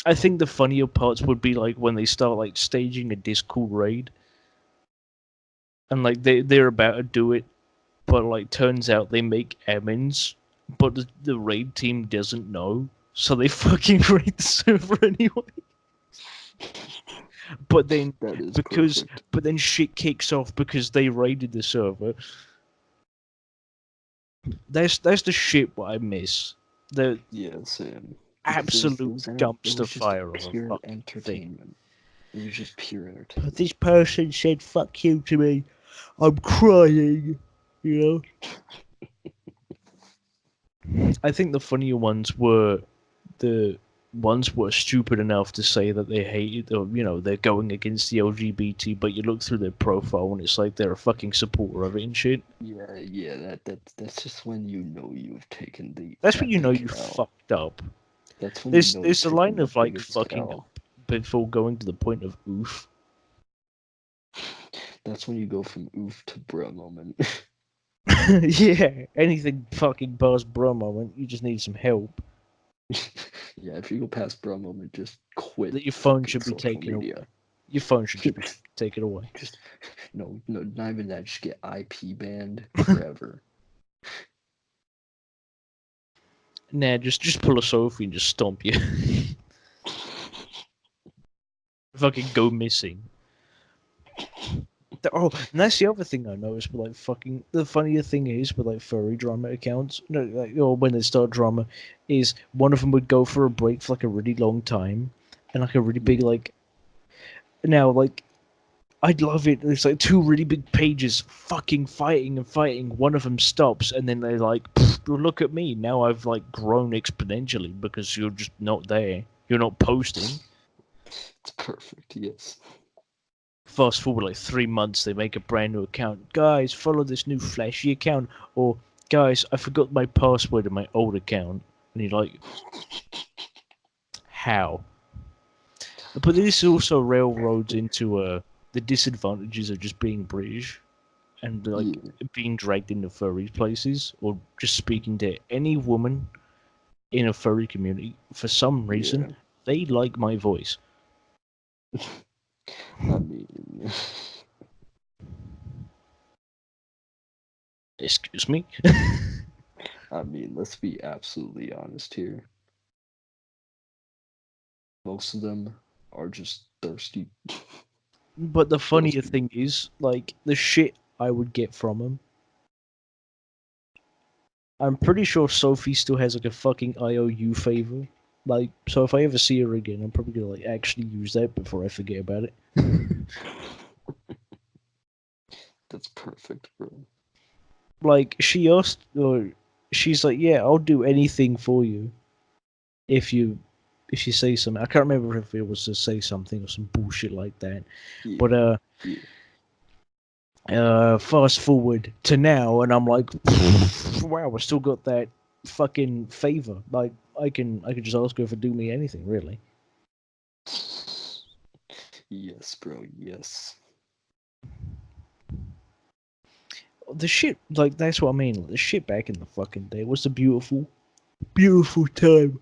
I think the funnier parts would be like when they start like staging a Discord raid and like they're about to do it, but like turns out they make amends, but the raid team doesn't know, so they fucking raid the server anyway. But then That is because perfect. but then shit kicks off because they raided the server. That's the shit what I miss. The Yeah, same. Because absolute it dumpster was just fire of a pure fucking thing. entertainment. It was just pure But entertainment. this person said "fuck you" to me. I'm crying. You I think the funnier ones were the ones were stupid enough to say that they hate, or they're going against the LGBT, but you look through their profile and it's like they're a fucking supporter of it and shit. Yeah, that's just when you know you've taken the That's when you know epic you L. fucked up. That's when you There's know you've there's a line taken the of like biggest fucking L. up before going to the point of oof. That's when you go from oof to bruh moment. Yeah, anything fucking past bro moment, you just need some help. Yeah, if you go past bruh moment, just quit That your phone fucking should be social taken media. away. Your phone should just be taken away. Just no, not even that. Just get IP banned forever. Nah, just pull a Sophie and just stomp you. Fucking go missing. Oh, and that's the other thing I noticed with like fucking. The funnier thing is with like furry drama accounts, no, like, or when they start drama, is one of them would go for a break for like a really long time, and like a really big like. Now, like, I'd love it. There's like two really big pages fucking fighting and fighting. One of them stops, and then they're like, well, "Look at me now! I've like grown exponentially because you're just not there. You're not posting." It's perfect. Yes. Fast forward like 3 months, they make a brand new account. Guys, follow this new flashy account. Or, guys, I forgot my password in my old account. And you're like, how? But this also railroads into the disadvantages of just being British and like being dragged into furry places or just speaking to any woman in a furry community. For some reason, they like my voice. I mean, Excuse me? I mean, let's be absolutely honest here. Most of them are just thirsty. But the funnier thing is, like, the shit I would get from them. I'm pretty sure Sophie still has, like, a fucking IOU favor. Like, so if I ever see her again, I'm probably gonna, like, actually use that before I forget about it. That's perfect, bro. Like, she asked, or she's like, yeah, I'll do anything for you. If you say something. I can't remember if it was to say something or some bullshit like that. Yeah. But, fast forward to now, and I'm like, wow, I still got that fucking favor. Like, I can just ask her to do me anything, really. Yes, bro. Yes. The shit, like, that's what I mean. The shit back in the fucking day was a beautiful, beautiful time.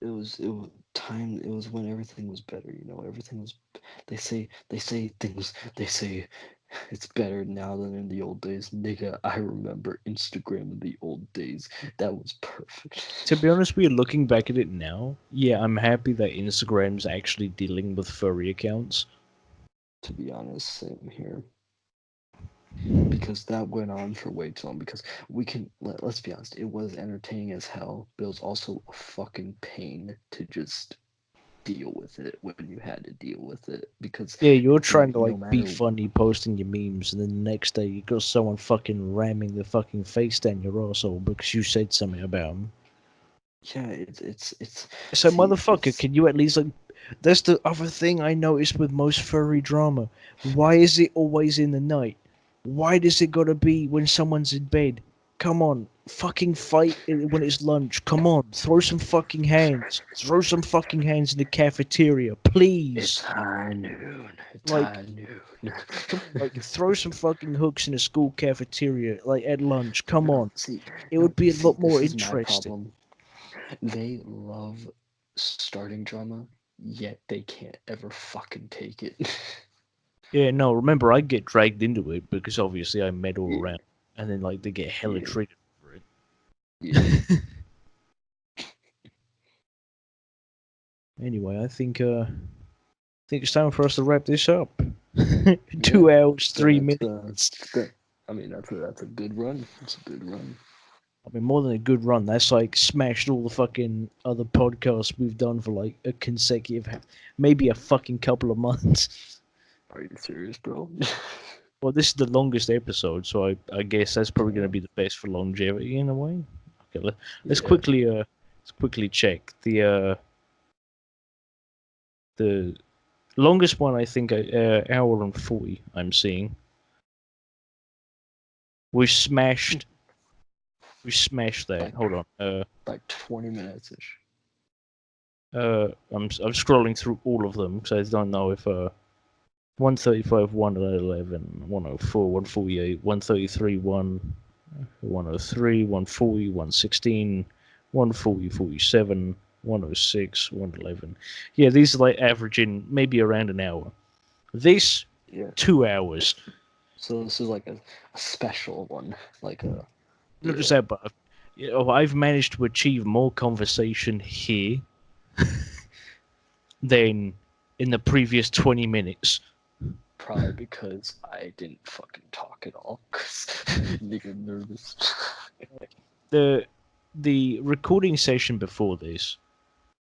It was time. It was when everything was better. You know, everything was. They say things. They say it's better now than in the old days. Nigga, I remember Instagram in the old days. That was perfect. To be honest, we're looking back at it now. Yeah, I'm happy that Instagram's actually dealing with furry accounts. To be honest, same here. Because that went on for way too long. Because we can let's be honest, it was entertaining as hell, but it was also a fucking pain to just deal with it when you had to deal with it. Because yeah, you're trying to no like be matter funny, posting your memes, and then the next day you got someone fucking ramming the fucking face down your arsehole because you said something about them. yeah, it's So, see, motherfucker, can you at least like? That's the other thing I noticed with most furry drama. Why is it always in the night? Why does it gotta be when someone's in bed? Come on, fucking fight when it's lunch. Come on, throw some fucking hands. Throw some fucking hands in the cafeteria, please. it's high noon. It's Like, high noon. like throw some fucking hooks in a school cafeteria, like at lunch. Come on, See, it would be a lot more this is my interesting. problem. They love starting drama, yet they can't ever fucking take it. Yeah, no, remember, I get dragged into it because obviously I meddle Yeah. around, and then like they get hella Yeah. treated for it. Yeah. Anyway, I think it's time for us to wrap this up. 2 hours, 3 minutes. I mean, that's a good run. It's a good run. I mean, more than a good run. That's like smashed all the fucking other podcasts we've done for like a consecutive, maybe a fucking couple of months. Are you serious, bro? Well, this is the longest episode, so I guess that's probably going to be the best for longevity in a way. Okay, let's quickly check the longest one. I think hour and 40. I'm seeing. We smashed that. Like, Hold on. like 20 minutes ish. I'm scrolling through all of them because I don't know if 135, 111, 104, 148, 133, 103, 140, 116, 140, 47, 106, 111. Yeah, these are like averaging maybe around an hour. This 2 hours. So this is like a special one, like a. Not just that, but I've managed to achieve more conversation here than in the previous 20 minutes. Probably because I didn't fucking talk at all. Cause nigga nervous. The recording session before this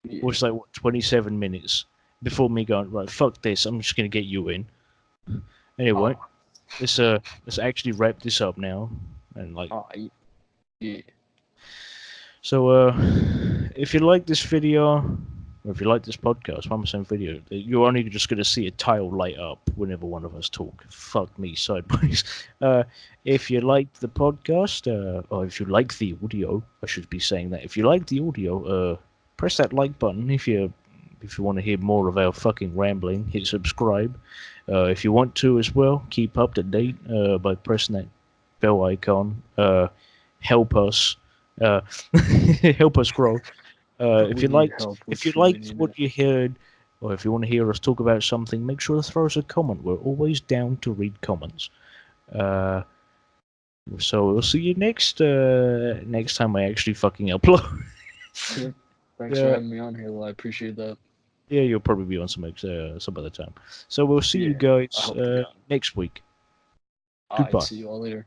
Yeah. was like what 27 minutes before me going right. Fuck this. I'm just gonna get you in. Anyway, Oh, let's actually wrap this up now and like. oh, yeah. So if you like this video, or if you like this podcast, I'm saying video, you're only just gonna see a tile light up whenever one of us talk. Fuck me sideways. If you like the podcast, or if you like the audio, I should be saying that. If you like the audio, press that like button. If you want to hear more of our fucking rambling, hit subscribe. If you want to as well, keep up to date by pressing that bell icon. Help us. Help us grow. If We you need liked, help with if you liked shooting what it. you heard, or if you want to hear us talk about something, make sure to throw us a comment. We're always down to read comments. So we'll see you next time I actually fucking upload. Yeah. Thanks for having me on here. Well, I appreciate that. Yeah, you'll probably be on some other time. So we'll see you Yeah, I guys hope to God. next week. All right, Goodbye. see you all later.